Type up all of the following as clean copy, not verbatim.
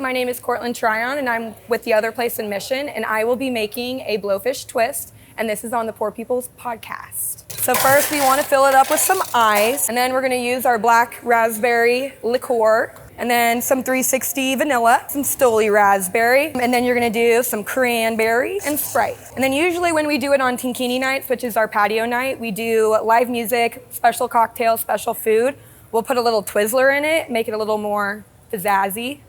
My name is Cortland Tryon, and I'm with the other place in Mission, and I will be making a blowfish twist, and this is on the Poor People's Podcast. So first, we want to fill it up with some ice, and then we're going to use our black raspberry liqueur, and then some 360 vanilla, some Stoli raspberry, and then you're going to do some cranberry and Sprite. And then usually when we do it on Tinkini nights, which is our patio night, we do live music, special cocktails, special food. We'll put a little Twizzler in it, make it a little more pizzazzy.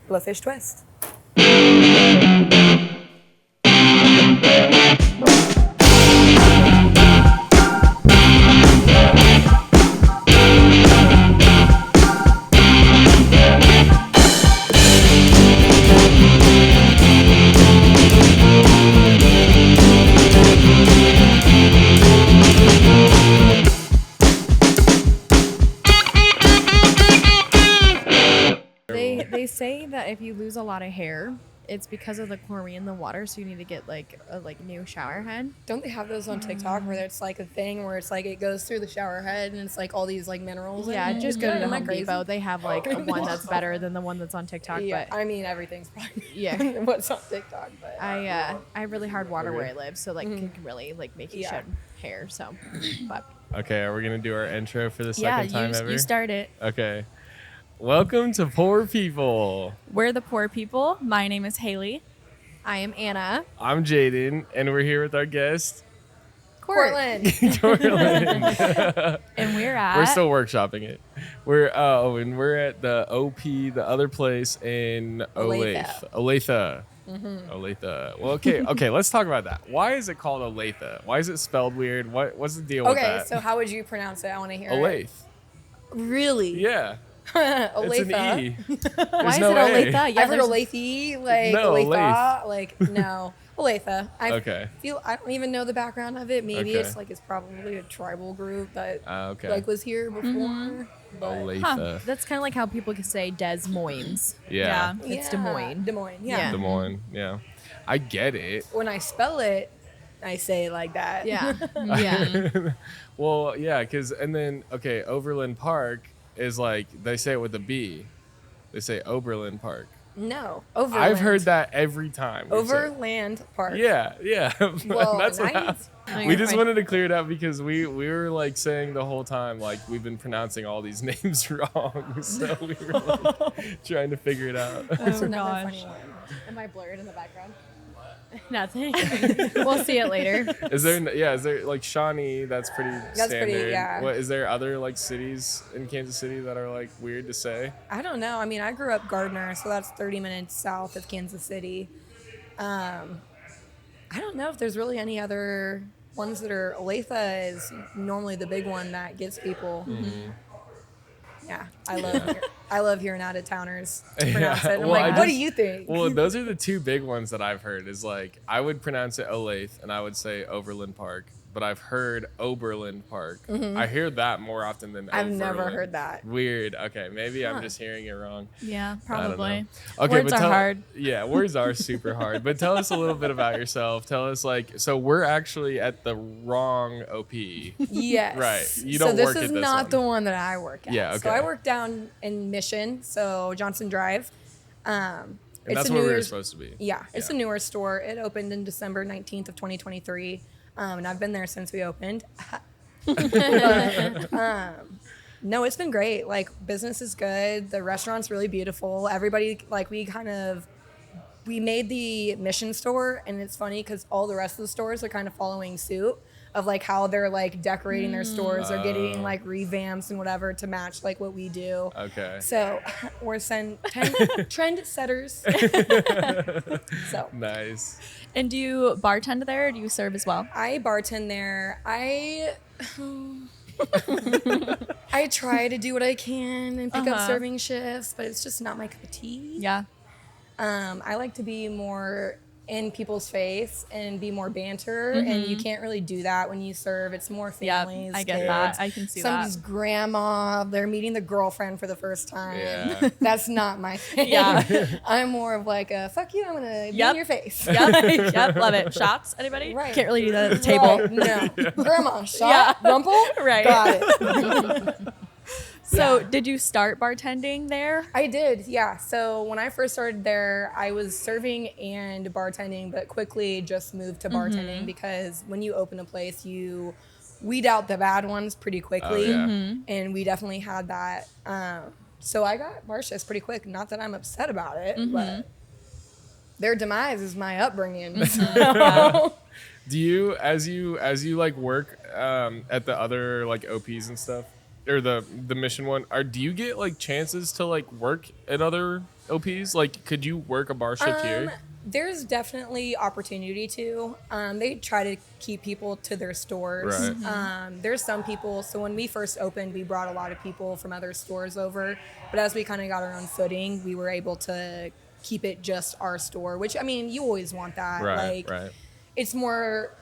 Blowfish twist. They say that if you lose a lot of hair, it's because of the chlorine in the water, so you need to get like a new shower head. Don't they have those on TikTok where it's like a thing where it's like it goes through the shower head and it's like all these like minerals? Yeah, just go to the Home crazy? Depot. They have like one that's better than the one that's on TikTok. Yeah, but I mean everything's probably yeah, what's on TikTok. But I have really hard water where I live, so like it can really like make you shed hair. So, but okay, are we gonna do our intro for the second time ever? You start it. Okay. Welcome to Poor People. We're the Poor People. My name is Haley. I am Anna. I'm Jaden, and we're here with our guest, Cortland. Cortland. And we're at... We're still workshopping it. We're at the OP, the other place in Olathe. Olathe. Olathe. Well, okay. Let's talk about that. Why is it called Olathe? Why is it spelled weird? What's the deal with that? Okay, so how would you pronounce it? I want to hear Olathe. it. Really? Yeah. Olathe. It's an E. Why is no it A. Olathe? I've heard Olathe, like No, Olathe, like no. Olathe. I Okay. I don't even know the background of it. Maybe Okay. it's probably a tribal group that Okay. like was here before. But Olathe. That's kind of like how people can say Des Moines. Yeah. It's Des Moines. Des Moines, yeah. Yeah. Des Moines. Yeah. I get it. When I spell it, I say it like that. Yeah. Yeah. Well, yeah, and then Overland Park is like they say it with a B. They say Oberlin Park. No, Overland. I've heard that every time. we say it. Overland Park. Yeah. Well, That's what nice. we just wanted to clear it up because we were like saying the whole time like we've been pronouncing all these names wrong, so we were like trying to figure it out. That's Oh, another gosh. funny one. Am I blurred in the background? Nothing. We'll see it later. Is there like Shawnee? That's pretty That's standard. pretty, yeah. What is there other like cities in Kansas City that are like weird to say? I don't know. I mean, I grew up Gardner, so that's 30 minutes south of Kansas City. I don't know if there's really any other ones that are. Olathe is normally the big one that gets people. Mm-hmm. Yeah, I love hearing out of towners pronounce Yeah, it. I'm well, like, what do you think? Well, those are the two big ones that I've heard. Is like I would pronounce it Olathe and I would say Overland Park, but I've heard Oberlin Park. I hear that more often than I've never Overland. heard that. Weird. Okay, maybe I'm just hearing it wrong. Yeah, I don't know. probably. Okay, Words but are hard. Yeah, words are super hard. But tell us a little bit about yourself. Tell us so we're actually at the wrong OP. Yes. Right. You don't so this work is at this not one. the one that I work at. Yeah, So okay. I work down in Mission, so Johnson Drive. And it's that's a where we newer- were supposed to be. Yeah, it's a newer store. It opened in December 19th of 2023, and I've been there since we opened. No, it's been great. Like, business is good. The restaurant's really beautiful. Everybody, like, we made the Mission store, and it's funny because all the rest of the stores are kind of following suit of like how they're like decorating their stores or getting like revamps and whatever to match like what we do. Okay. So we're trend setters. So Nice. And do you bartend there or do you serve as well? I bartend there. I try to do what I can and pick up serving shifts, but it's just not my cup of tea. Yeah. I like to be more in people's face and be more banter, and you can't really do that when you serve. It's more families. I get kids. that. I can see Somebody's grandma, they're meeting the girlfriend for the first time. Yeah. That's not my thing. Yeah. I'm more of like a fuck you, I'm gonna be Yep. in your face. Yep. Yep. Love it. Shots? Anybody? Right. Can't really do that at the table. Right, no. Grandma, shot, rumple, Right. got it. So Yeah. did you start bartending there? I did, yeah. So when I first started there, I was serving and bartending, but quickly just moved to bartending because when you open a place, you weed out the bad ones pretty quickly. Oh, yeah. And we definitely had that. So I got bar shifts pretty quick. Not that I'm upset about it, but their demise is my upbringing. So. Do you, as you like work at the other like OPs and stuff, or the mission one, do you get like chances to like work at other OPs? Like, could you work a bar shift here? There's definitely opportunity to. They try to keep people to their stores. Right. There's some people. So when we first opened, we brought a lot of people from other stores over. But as we kind of got our own footing, we were able to keep it just our store. Which, I mean, you always want that. Right. Like, Right. it's more.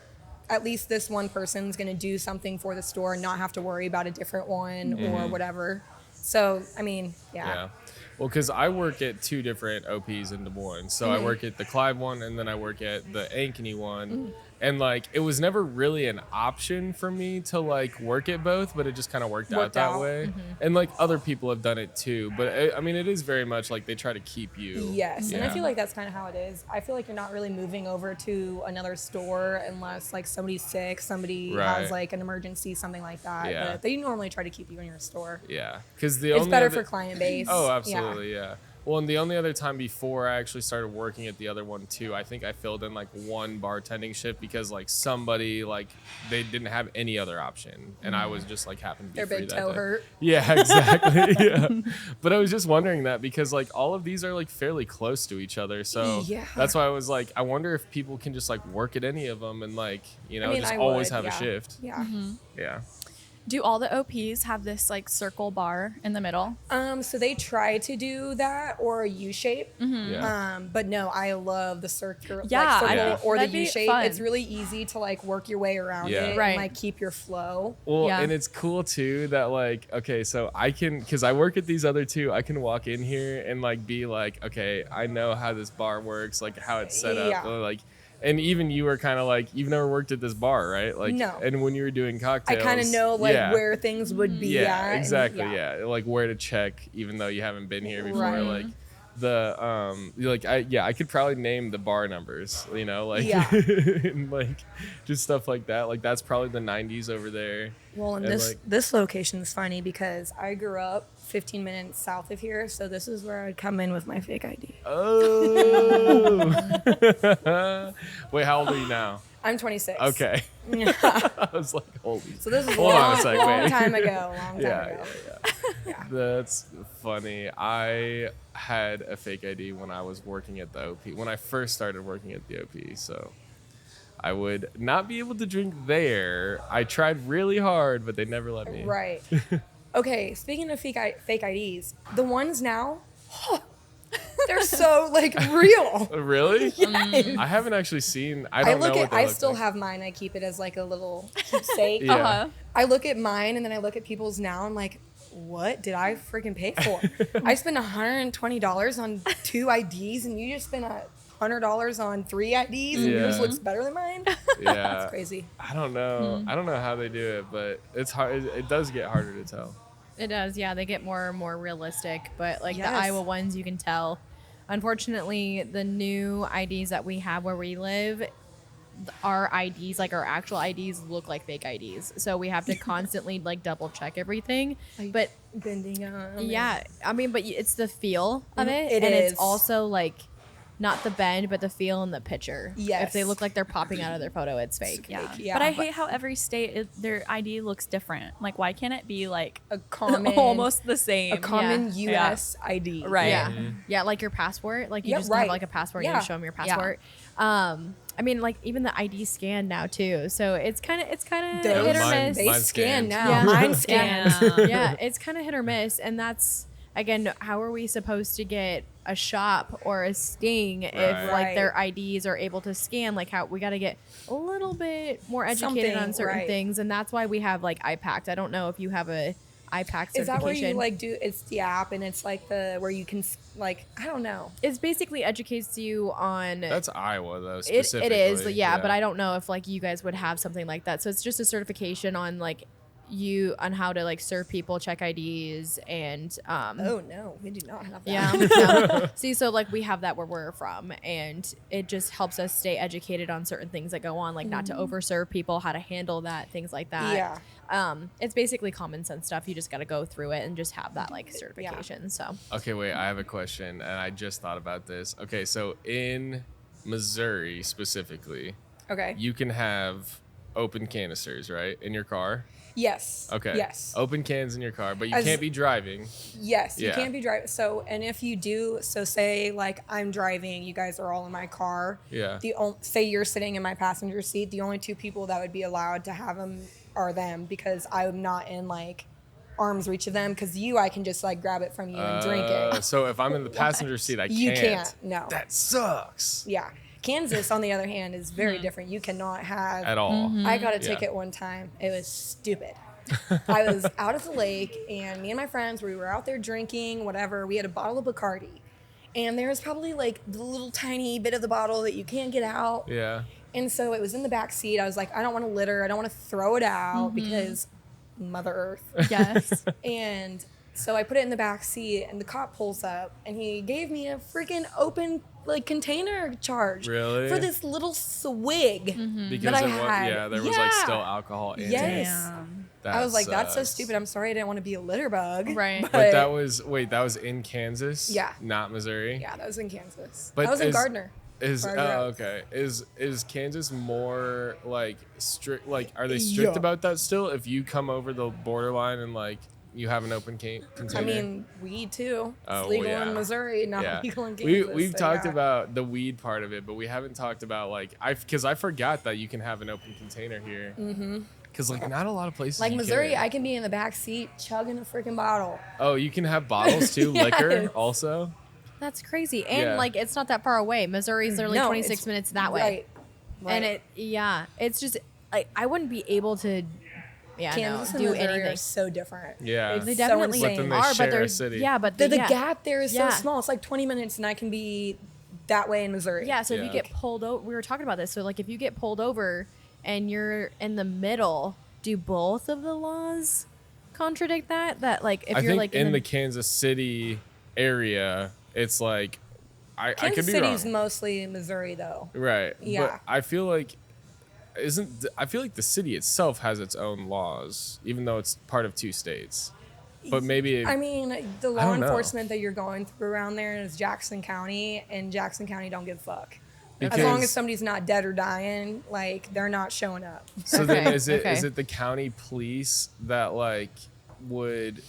At least this one person's going to do something for the store and not have to worry about a different one or whatever. So, I mean, Yeah. Well, because I work at 2 different OPs in Des Moines. So I work at the Clive one, and then I work at the Ankeny one. And like, it was never really an option for me to like work at both, but it just kind of worked out that way. And like other people have done it too. But I mean, it is very much like they try to keep you. Yes, and I Yeah. feel like that's kind of how it is. I feel like you're not really moving over to another store unless like somebody's sick, somebody Right. has like an emergency, something like that. Yeah. But they normally try to keep you in your store. Yeah. Because the It's only better other- for client base. Oh, Yeah. absolutely, yeah. Well, and the only other time before I actually started working at the other one too, I think I filled in like one bartending shift because like somebody like they didn't have any other option, and I was just like happened to be Their free big that toe day. hurt. Yeah, exactly. Yeah, but I was just wondering that because like all of these are like fairly close to each other, so Yeah. that's why I was like, I wonder if people can just like work at any of them and like I mean, just I always would, have yeah. a shift. Yeah. Yeah. Do all the OPs have this like circle bar in the middle? So they try to do that or a U shape. Yeah. But no, I love the circle, Yeah, like circle Yeah. or the that'd be U shape. fun. It's really easy to like work your way around Yeah. it Right. and like keep your flow. Well, Yeah. and it's cool too that like, okay, so I can, because I work at these other 2, I can walk in here and like be like, okay, I know how this bar works, like how it's set up, Yeah. like, and even you were kind of like, you've never worked at this bar, right? Like, No. and when you were doing I cocktails, kind of know like yeah. where things would be Yeah, at. and- exactly. Yeah. Like where to check, even though you haven't been here before. Right. Like I could probably name the bar numbers, like Yeah. and like just stuff like that. Like that's probably the 90s over there. Well, and And, this like- this location is funny because I grew up 15 minutes south of here, so this is where I'd come in with my fake ID. Oh. Wait, how old are you now? I'm 26. Okay. Yeah. I was like, holy. So this is a Hold on a long, sec, long wait. time ago. Long time Yeah, ago. yeah. That's funny. I had a fake ID when I was working at the OP, when I first started working at the OP. So I would not be able to drink there. I tried really hard, but they never let me. Right. Okay, speaking of fake IDs, the ones now, they're so like real. Really? Yes. I haven't actually seen. I I don't look know at. what they I look still like. have mine. I keep it as like a little keepsake. Yeah. Uh-huh. I look at mine and then I look at people's now. I'm like, what did I freaking pay for? I spent $120 on 2 IDs, and you just spent $100 on 3 IDs, and yours Yeah. looks better than mine. Yeah. That's crazy. I don't know. I don't know how they do it, but it's hard. It does get harder to tell. It does, yeah. They get more and more realistic, but like Yes. the Iowa ones, you can tell. Unfortunately, the new IDs that we have where we live, our IDs, like our actual IDs, look like fake IDs. So we have to constantly like double check everything. Like, But bending on. yeah, I mean, but it's the feel of it, It and is. it's also like not the bend, but the feel in the picture. Yes. If they look like they're popping out of their photo, it's fake. Yeah. Yeah, but I but- hate how every state their ID looks different. Like, why can't it be like a common, almost the same? a common Yeah. U.S. ID. Right. Yeah. Yeah, like your passport. Like you Yeah, just right. have like a passport and Yeah. you show them your Yeah. passport. I mean, like even the ID scan now too. So it's kind of Those- hit or Mine- miss. They Mine's scan scanned. now. Yeah. Mine scans. Yeah. Yeah, it's kind of hit or miss, and that's again, how are we supposed to get a shop or a sting if Right. like their IDs are able to scan? Like how we got to get a little bit more educated Something, on certain right. things, and that's why we have like IPACT. I don't know if you have a IPACT certification. Is that where you like do? It's the app, and it's like the where you can like I don't know. It's basically educates you on. That's Iowa though. It Specifically. is, yeah, but I don't know if like you guys would have something like that. So it's just a certification on like you on how to like serve people, check IDs, and Oh no, we do not have that. yeah. Yeah. See, so like we have that where we're from, and it just helps us stay educated on certain things that go on, like not to overserve people, how to handle that, things like that. Yeah. It's basically common sense stuff. You just got to go through it and just have that like certification. So Okay, wait, I have a question, and I just thought about this. Okay, so in Missouri specifically, Okay. you can have open canisters, right, in your car? Yes. Okay. Yes. Open cans in your car, but you As- can't be driving. Yes, you Yeah. can't be driving. So, and if you do, so say like I'm driving, you guys are all in my car. Yeah. Say you're sitting in my passenger seat. The only two people that would be allowed to have them are them, because I'm not in like arm's reach of them. Because I can just like grab it from you and drink it. So if I'm in the passenger seat, I can't. You can't. No. That sucks. Yeah. Kansas, on the other hand, is very different. You cannot have At all. I got a Yeah. ticket one time. It was stupid. I was out at the lake, and me and my friends, we were out there drinking, whatever. We had a bottle of Bacardi, and there was probably like the little tiny bit of the bottle that you can't get out. Yeah. And so it was in the back seat. I was like, I don't want to litter. I don't want to throw it out because Mother Earth. yes. And so I put it in the back seat, and the cop pulls up, and he gave me a freaking open like container charge Really? for this little swig Because that I it was, had. there was like still alcohol in Yes. it. Damn. That I was like, that's so sucks. stupid. I'm sorry, I didn't want to be a litter bug. Right. But that was in Kansas? Yeah. Not Missouri? Yeah, that was in Kansas. But I was in is- Gardner. Is where I grew up. okay. Is Kansas more like strict? Like, are they strict Yeah. about that still? If you come over the borderline and like you have an open container. I mean, weed too. It's Oh, legal yeah. in Missouri, not yeah, legal in Kansas. we've so talked yeah. about the weed part of it, but we haven't talked about like because I forgot that you can have an open container here. Because like not a lot of places. Like you Missouri, can. I can be in the back seat chugging a freaking bottle. Oh, you can have bottles too, liquor Yes. also. That's crazy. And Yeah. like it's not that far away. Missouri's literally No, 26 it's- minutes that way. Right. And it's just like I wouldn't be able to Kansas and do Missouri anything. are so different. Yeah. It's They so definitely insane. But then they are, share but a they're city. yeah, but the yeah. gap there is Yeah. so small. It's like 20 minutes, and I can be that way in Missouri. Yeah, so if you Yeah. get pulled over, we were talking about this. So like if you get pulled over and you're in the middle, do both of the laws contradict that? That like if I you're think like in the Kansas City area, it's like I could Kansas be City's wrong. mostly Missouri, though. Right. Yeah. But I feel like I feel like the city itself has its own laws, even though it's part of two states. But maybe I mean, the I law don't know. enforcement that you're going through around there is Jackson County, and Jackson County don't give a fuck. As long Because- as somebody's not dead or dying, like, they're not showing up. so then Okay, is it okay. the county police that like would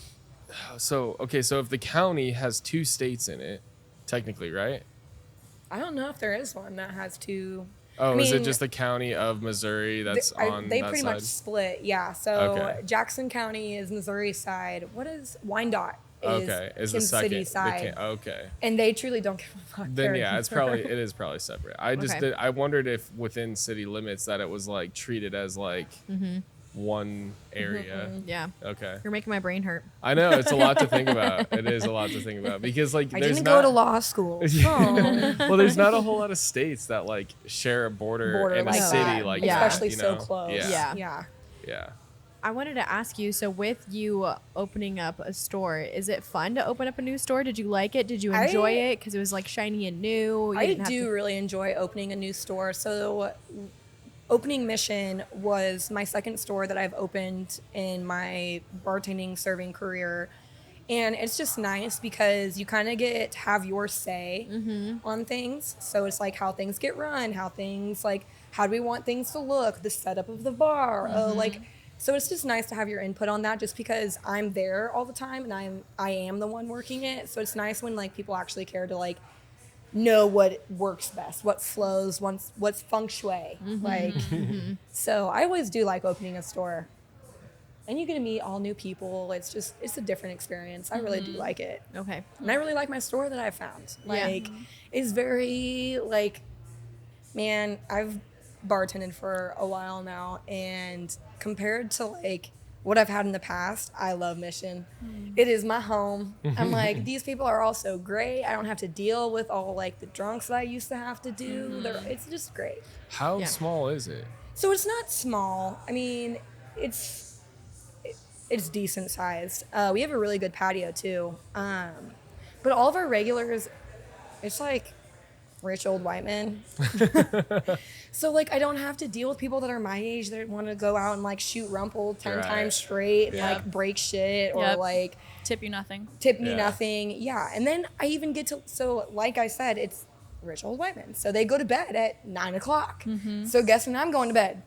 so if the county has two states in it, technically, right? I don't know if there is one that has two. Oh, I is it mean, just the county of Missouri that's on they that pretty side? much split, yeah. So Okay. Jackson County is Missouri side. What is Wyandotte? Okay, is the Kansas second City side. okay. And they truly don't give a fuck. Then there yeah, it is probably separate. I just Okay. I wondered if within city limits that it was like treated as like one area. yeah, Okay. you're making my brain hurt. I know it's a lot to think about. It is a lot to think about because like I there's didn't not, go to law school. So. well, there's not a whole lot of states that like share a border in a like city that. like Yeah. that, Especially you so know? close. Yeah. Yeah. Yeah. I wanted to ask you, so with you opening up a store, is it fun to open up a new store? Did you like it? Did you enjoy it? Because it was like shiny and new. You I didn't have do to- really enjoy opening a new store. So, opening Mission was my second store that I've opened in my bartending serving career. And it's just nice because you kind of get to have your say on things. So it's like how things get run, how things like, how do we want things to look, the setup of the bar, so it's just nice to have your input on that just because I'm there all the time and I am the one working it. So it's nice when like people actually care to like know what works best, what flows, what's feng shui. Like, so I always do like opening a store. And you get to meet all new people. It's a different experience. I really do like it. Okay. And I really like my store that I found. Yeah. Like, it's very, like, man, I've bartended for a while now. And compared to, like, what I've had in the past, I love Mission. It is my home. I'm like, these people are all so great. I don't have to deal with all, like, the drunks that I used to have to do. It's just great. How Yeah. small is it? So it's not small. I mean, it's decent sized. We have a really good patio too. But all of our regulars, it's like rich old white men. So like I don't have to deal with people that are my age that want to go out and like shoot rumple 10 Right. times straight and Yeah. like break shit or Yep. like Tip you nothing. tip me Yeah. nothing. Yeah. And then I even get to, so like I said, it's rich old white men. So they go to bed at 9 o'clock. So guess when I'm going to bed?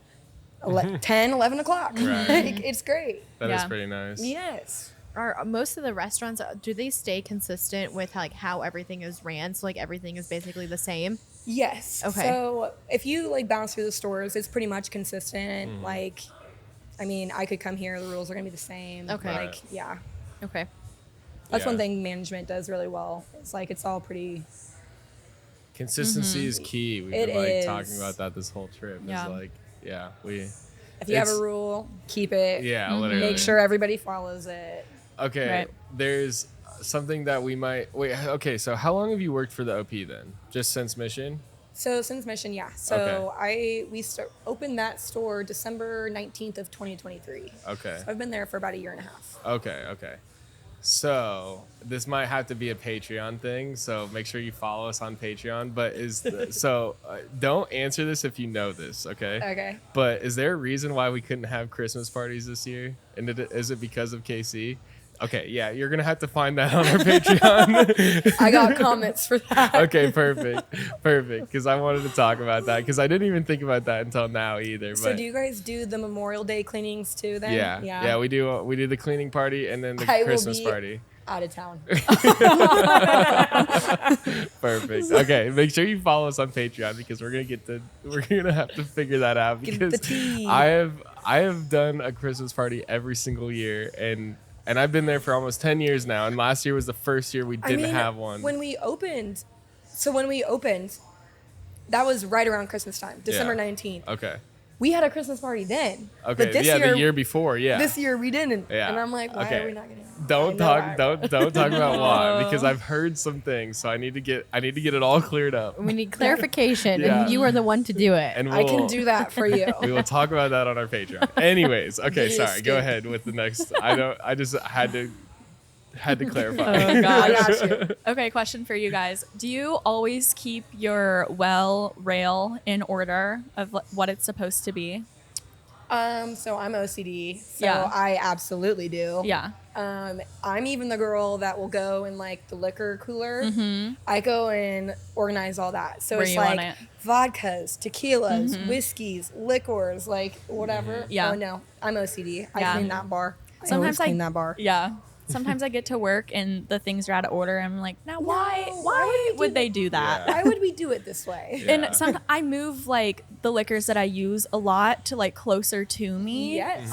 10, 11 o'clock. Right. Like, it's great. That is Yeah. pretty nice. Yes. Are most of the restaurants, do they stay consistent with like how everything is ran? So like everything is basically the same? Yes. Okay. So if you like bounce through the stores, it's pretty much consistent. Like, I mean, I could come here, the rules are gonna be the same. Okay. Like, Right. yeah. Okay. That's Yeah. one thing management does really well. It's like it's all pretty. Consistency is key. We've It been like is. talking about that this whole trip. Yeah. It's like, yeah, we. If you have a It's- rule, keep it. Yeah, literally. Make sure everybody follows it. Okay, Right. there's something that we might wait. Okay, so how long have you worked for the OP then? Just since mission? So since mission, yeah. So we opened that store December 19th of 2023. Okay. So I've been there for about a year and a half. Okay. So this might have to be a Patreon thing. So make sure you follow us on Patreon. But don't answer this if you know this. Okay. Okay. But is there a reason why we couldn't have Christmas parties this year? And is it because of KC? Okay, yeah, you're gonna have to find that on our Patreon. I got comments for that. Okay, perfect. Because I wanted to talk about that because I didn't even think about that until now either. So But do you guys do the Memorial Day cleanings too then? yeah, we do the cleaning party and then the I will Christmas be- party. Out of town. Perfect. Okay, make sure you follow us on Patreon because we're gonna have to figure that out Get the because tea. I have done a Christmas party every single year and I've been there for almost 10 years now, and last year was the first year we didn't have one. When we opened, that was right around Christmas time, December Yeah. 19th. Okay. We had a Christmas party then. Okay. But this yeah, year, the year before. Yeah. This year we didn't. Yeah. And I'm like, why Okay. are we not getting Don't talk about why because I've heard some things, so I need to get it all cleared up. We need clarification, Yeah. and you are the one to do it. And I can do that for you. We will talk about that on our Patreon. Anyways, okay, Get sorry. Go escaped. ahead with the next. I just had to clarify. Oh I gosh. got you. Okay, question for you guys. Do you always keep your well rail in order of what it's supposed to be? So I'm OCD. So Yeah. I absolutely do. Yeah. I'm even the girl that will go in like the liquor cooler. I go and organize all that. So Where it's you want like it. vodkas, tequilas, whiskeys, liquors, like whatever. Yeah. Oh no, I'm OCD. I Yeah. clean that bar. I Sometimes always clean that bar. Yeah. Sometimes I get to work and the things are out of order. I'm like, now why No, why would they do that? Yeah. Why would we do it this way? Yeah. And I move like the liquors that I use a lot to like closer to me. Yes.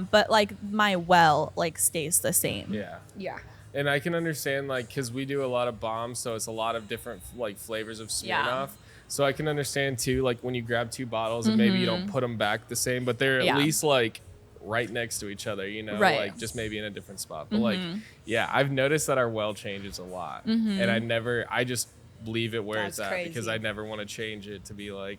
But like my well like stays the same. Yeah. Yeah. And I can understand like because we do a lot of bombs, so it's a lot of different like flavors of Smirnoff. Yeah. So I can understand too, like when you grab two bottles and maybe you don't put them back the same, but they're Yeah. at least like right next to each other, you know, Right. like just maybe in a different spot. But like, yeah, I've noticed that our well changes a lot, and I just leave it where That's it's at because crazy. I never want to change it to be like,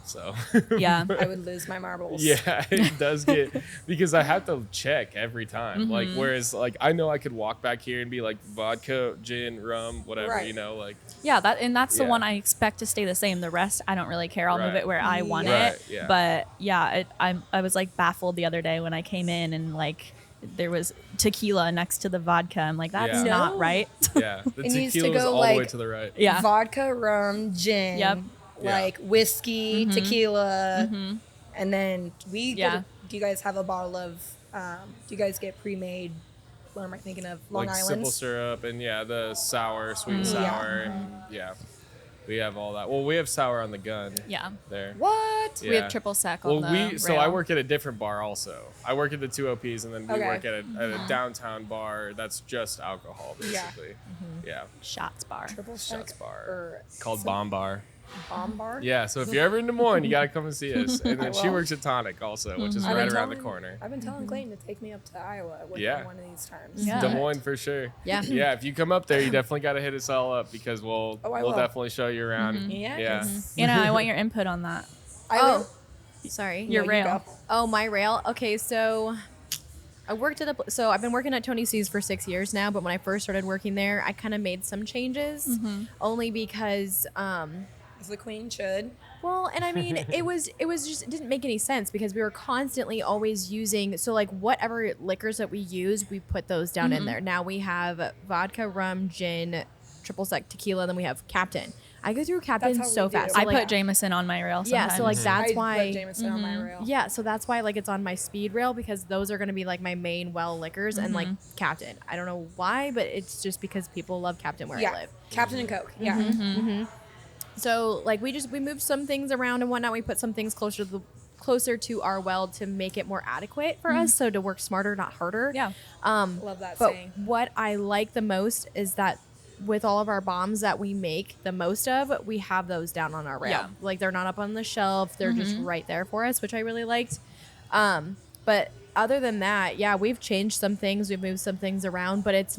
so. Yeah. I would lose my marbles. Yeah, it does get because I have to check every time. Like whereas like I know I could walk back here and be like vodka, gin, rum, whatever, Right. you know, like Yeah, that's the Yeah. one I expect to stay the same. The rest, I don't really care. I'll move Right. it where I want Right, it. yeah. But yeah, I was like baffled the other day when I came in and like there was tequila next to the vodka. I'm like, that's Yeah. not No. right. yeah, the It needs to tequila is go, all the way like- to the right. Yeah. Vodka, rum, gin. Yep. Like whiskey, tequila, and then we. Yeah. Do you guys have a bottle of? Do you guys get pre-made? What am I thinking of? Long Like Island. simple syrup and yeah, the sour, sweet and Yeah. sour, and yeah, we have all that. Well, we have sour on the gun. Yeah. There. What? We Yeah. have triple sec Well, on the so I rail. work at a different bar also. I work at the two OPs, and then we Okay. work at a downtown bar that's just alcohol, Yeah. basically. Yeah. Shots bar. Triple Shots sec bar or called some- Bomb Bar. Bomb bar. Yeah, so if you're ever in Des Moines, you gotta come and see us. And then she will. works at Tonic also, which is I've right been around the telling- corner. I've been telling Clayton to take me up to Iowa with Yeah. him one of these times. Yeah. Des Moines for sure. Yeah. Yeah, if you come up there, you definitely gotta hit us all up because we'll Oh, I we'll will. definitely show you around. Yeah. Yeah. Anna, I want your input on that. I Oh, will- sorry. Your you rail. go. Oh, my rail. Okay, so I worked at so I've been working at Tony C's for 6 years now, but when I first started working there, I kind of made some changes only because As the queen should. well, and I mean, it was just, it didn't make any sense because we were constantly always using, so like whatever liquors that we use, we put those down in there. Now we have vodka, rum, gin, triple sec tequila, then we have Captain. I go through Captain That's how so we do. fast. I So, like, put Jameson on my rail yeah, sometimes. so like that's I why put Jameson on my rail. yeah, so that's why like it's on my speed rail because those are going to be like my main well liquors and like Captain. I don't know why, but it's just because people love Captain where I Yeah. live. Captain and Coke. Yeah. So like we moved some things around and whatnot. We put some things closer to our well to make it more adequate for us, so to work smarter, not harder. Yeah. Love that But saying. what I like the most is that with all of our bombs that we make the most of, we have those down on our rail. Yeah. Like they're not up on the shelf; they're just right there for us, which I really liked. But other than that, yeah, we've changed some things, we've moved some things around, but it's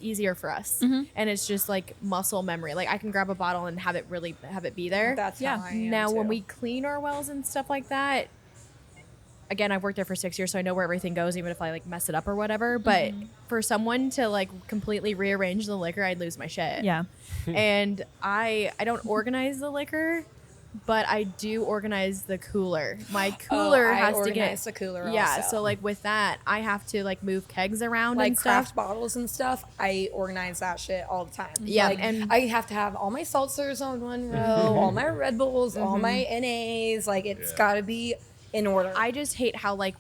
easier for us, and it's just like muscle memory. Like I can grab a bottle and have it be there. That's how I am Now, when too. we clean our wells and stuff like that, again, I've worked there for 6 years, so I know where everything goes, even if I like mess it up or whatever. But for someone to like completely rearrange the liquor, I'd lose my shit. Yeah. And I don't organize the liquor, but I do organize the cooler. My cooler I has to organize get the cooler Yeah, also. so like with that, I have to like move kegs around like and craft stuff. bottles and stuff, I organize that shit all the time. Yeah, like, and- I have to have all my seltzers on one row, all my Red Bulls, all my NAs. Like it's got to be in order. I just hate how like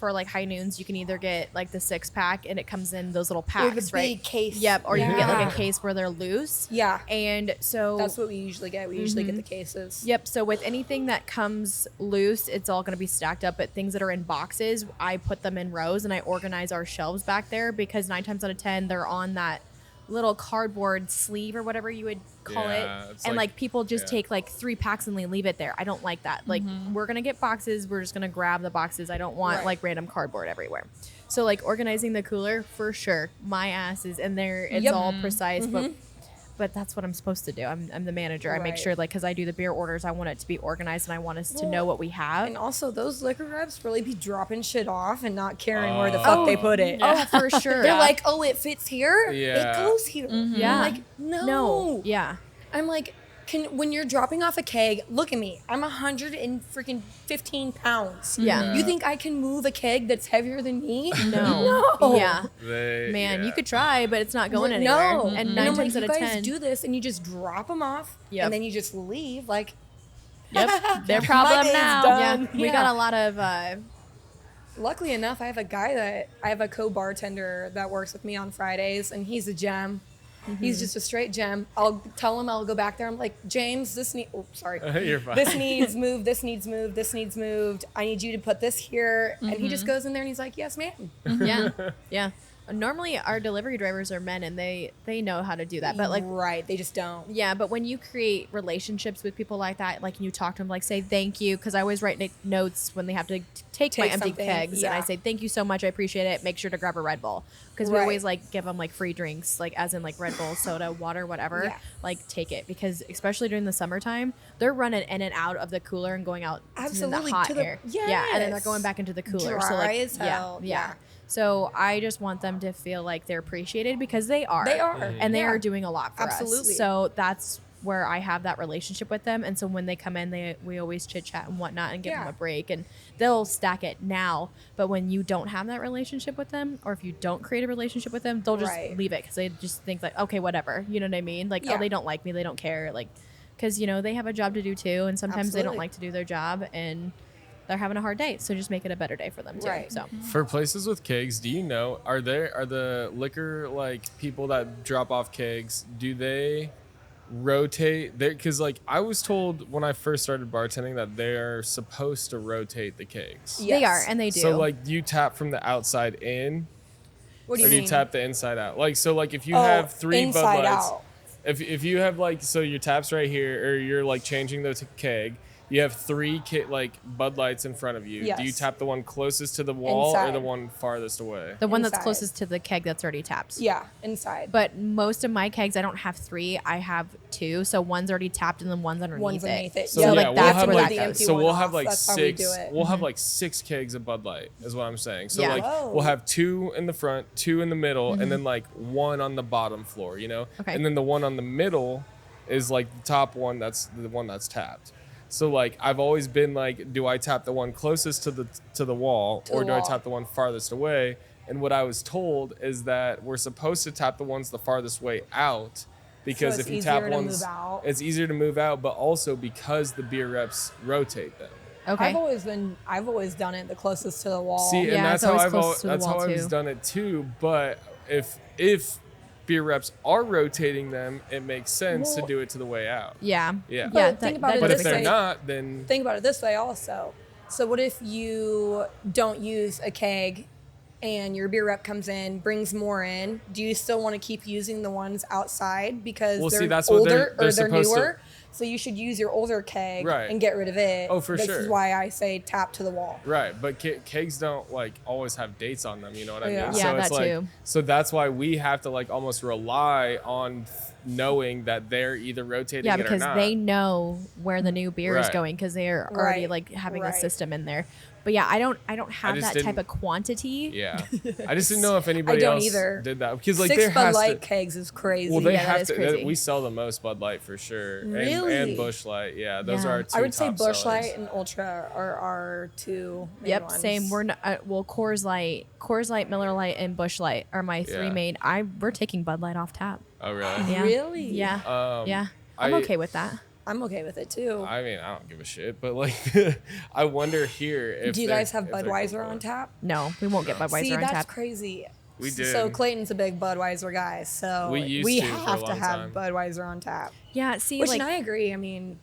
for like high noons you can either get like the 6-pack and it comes in those little packs, the right? big case. Yep, or you can get like Yeah. a case where they're loose. Yeah. And so That's what we usually get. We usually get the cases. Yep. So with anything that comes loose, it's all going to be stacked up. But things that are in boxes, I put them in rows and I organize our shelves back there because 9 times out of 10 they're on that little cardboard sleeve or whatever you would call Yeah, it. it's And like- like people just yeah. take like 3 packs and they leave it there. I don't like that. Like we're going to get boxes. We're just going to grab the boxes. I don't want Right. like random cardboard everywhere. So like organizing the cooler for sure. My ass is in there. It's Yep. all precise, but that's what I'm supposed to do. I'm the manager. I make Right. sure, like, because I do the beer orders, I want it to be organized and I want us to know Well, what we have. And also, those liquor reps really be dropping shit off and not caring where the fuck they put it. Oh, for sure. They're like, oh, it fits here. Yeah. It goes here. Yeah. I'm like, no. no. Yeah. I'm like, when you're dropping off a keg, look at me. I'm 115 pounds. Yeah. You think I can move a keg that's heavier than me? No. No. Yeah. Man, You could try, but it's not going anywhere. No. And And 9 I'm like, times out you of guys 10. do this and you just drop them off Yep. and then you just leave. Like, Yep. Their My problem day's now. done. Yeah. We Yeah. got a lot of. luckily enough, I have a co-bartender that works with me on Fridays, and he's a gem. He's just a straight gem. I'll tell him I'll go back there. I'm like, James, sorry. You're fine. This needs moved, this needs moved, this needs moved. I need you to put this here. And he just goes in there and he's like, yes, ma'am. Yeah. Yeah. Normally, our delivery drivers are men and they know how to do that. But like, right, they just don't. yeah, but when you create relationships with people like that, like you talk to them, like say thank you, because I always write notes when they have to take my empty something, kegs, and I yeah. say thank you so much, I appreciate it. Make sure to grab a Red Bull because we Right. always like give them like free drinks, like as in like Red Bull, soda, water, whatever. Yeah. Like take it because especially during the summertime, they're running in and out of the cooler and going out in Absolutely, the hot to the- air. Yeah, and then they're yes. going back into the cooler. so Dry like, as hell, yeah. So I just want them to feel like they're appreciated because they are. They are. And they Yeah. are doing a lot for Absolutely. us. So that's where I have that relationship with them. And so when they come in, we always chit chat and whatnot and give them Yeah. a break. And they'll stack it now. But when you don't have that relationship with them, or if you don't create a relationship with them, they'll just Right. leave it because they just think like, okay, whatever. You know what I mean? Like, Yeah. oh, they don't like me. They don't care. Like, because, they have a job to do too. And sometimes they don't Absolutely. like to do their job. And they're having a hard day. So just make it a better day for them too. Right. So. For places with kegs, do you know, are the liquor like people that drop off kegs, do they rotate there? Because like I was told when I first started bartending that they're supposed to rotate the kegs. Yeah. They are, Yes. and they do. So like you tap from the outside in, What do or you do mean? you tap the inside out? Like so like if you Oh, have 3 Bud inside Lights, out. if you have like so your tap's right here, or you're like changing the keg, you have three like Bud Lights in front of you. Yes. Do you tap the one closest to the wall or Inside. the one farthest away? The one that's Inside. closest to the keg that's already tapped. Yeah, inside. But most of my kegs, I don't have 3. I have 2. So one's already tapped and then one's underneath it. So, like, that's have where like, that goes. empty so one we'll off. have like That's how we 6. do it. We'll have like 6 kegs of Bud Light, is what I'm saying. So Yeah. like Oh. we'll have 2 in the front, 2 in the middle, and then like 1 on the bottom floor. You know, Okay. and then the one on the middle is like the top one. That's the one that's tapped. So like I've always been like, do I tap the one closest to the wall, or the do I wall. tap the one farthest away? And what I was told is that we're supposed to tap the ones the farthest way out, because So if it's you tap easier to ones, move out. it's easier to move out, but also because the beer reps rotate them. Okay. I've always done it the closest to the wall. See, and Yeah, that's it's how always I've closest to the that's how wall, I've too. done it too. But if beer reps are rotating them, it makes sense to Well- do it to the way out. Yeah. Yeah. But Yeah. think about it But this if they're way. not, then Think about it this way also. So what if you don't use a keg and your beer rep comes in, brings more in? Do you still want to keep using the ones outside because Well, see, they're that's what older they're or they're supposed to- newer? So you should use your older keg Right. and get rid of it. Oh, for this sure. is why I say tap to the wall. right. But kegs don't like always have dates on them. You know what I mean? Yeah. Yeah, so it's that like, too. so that's why we have to like almost rely on knowing that they're either rotating Yeah, it or because not. they know where the new beer is Right. going because they're already Right, like having a right. system in there. But yeah, I don't have just that type didn't- of quantity. Yeah. I just didn't know if anybody don't else either. did that, because like 6 there Bud has Light to. kegs is crazy. Well, they Yeah, that have is to. crazy. We sell the most Bud Light for sure, Really? and Busch Light. Yeah, those Yeah. are our 2 I would say top Busch sellers. Light and Ultra are our 2 main Yep, ones. same. We're not, well, Coors Light, Miller Light, and Busch Light are my 3 Yeah. main. We're taking Bud Light off tap. Oh really? Yeah. Really? Yeah. Yeah. I'm I- okay with that. I'm okay with it too. I mean, I don't give a shit, but like, I wonder here if Do you they're- guys have if they're Budweiser cool on for it. tap? No, we won't get Budweiser See, on that's tap. crazy. We So did. Clayton's a big Budweiser guy, so We used to for a have to long have time. Budweiser on tap. Yeah, see, Which, like, and I agree. I mean,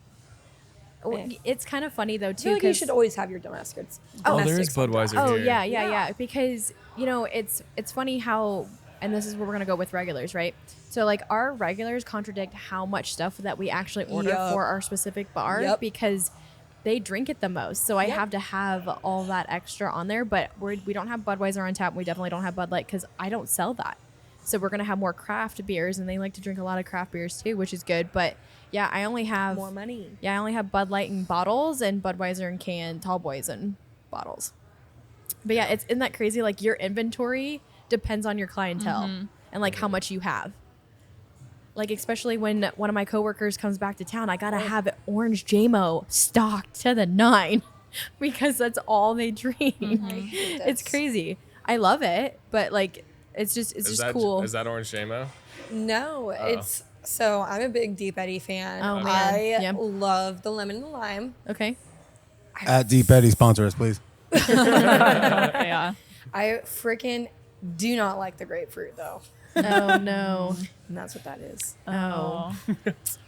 it's kind of funny though I too. feel like you 'cause- should always have your domestics. Oh, there is domestics on tap. Budweiser Oh here. yeah, Yeah. because it's funny how, and this is where we're gonna go with regulars, right? So like our regulars contradict how much stuff that we actually order Yup. for our specific bar Yup. because they drink it the most. So I Yep. have to have all that extra on there, but we don't have Budweiser on tap. We definitely don't have Bud Light because I don't sell that. So we're gonna have more craft beers, and they like to drink a lot of craft beers too, which is good. But yeah, I only have More money. Yeah, I only have Bud Light in bottles and Budweiser in can, Tall Boys in bottles. But yeah, isn't that crazy? Like your inventory depends on your clientele and like how much you have. Like especially when one of my coworkers comes back to town, I gotta have orange JMO stocked to the 9 because that's all they drink. It's crazy. I love it, but like it's just cool. Is that Orange JMO? No, it's so I'm a big Deep Eddy fan. Oh, man. I Yeah. love the lemon and the lime. Okay. At Deep Eddy, sponsor us, please. Yeah. I freaking do not like the grapefruit though, Oh no. and that's what that is. Oh.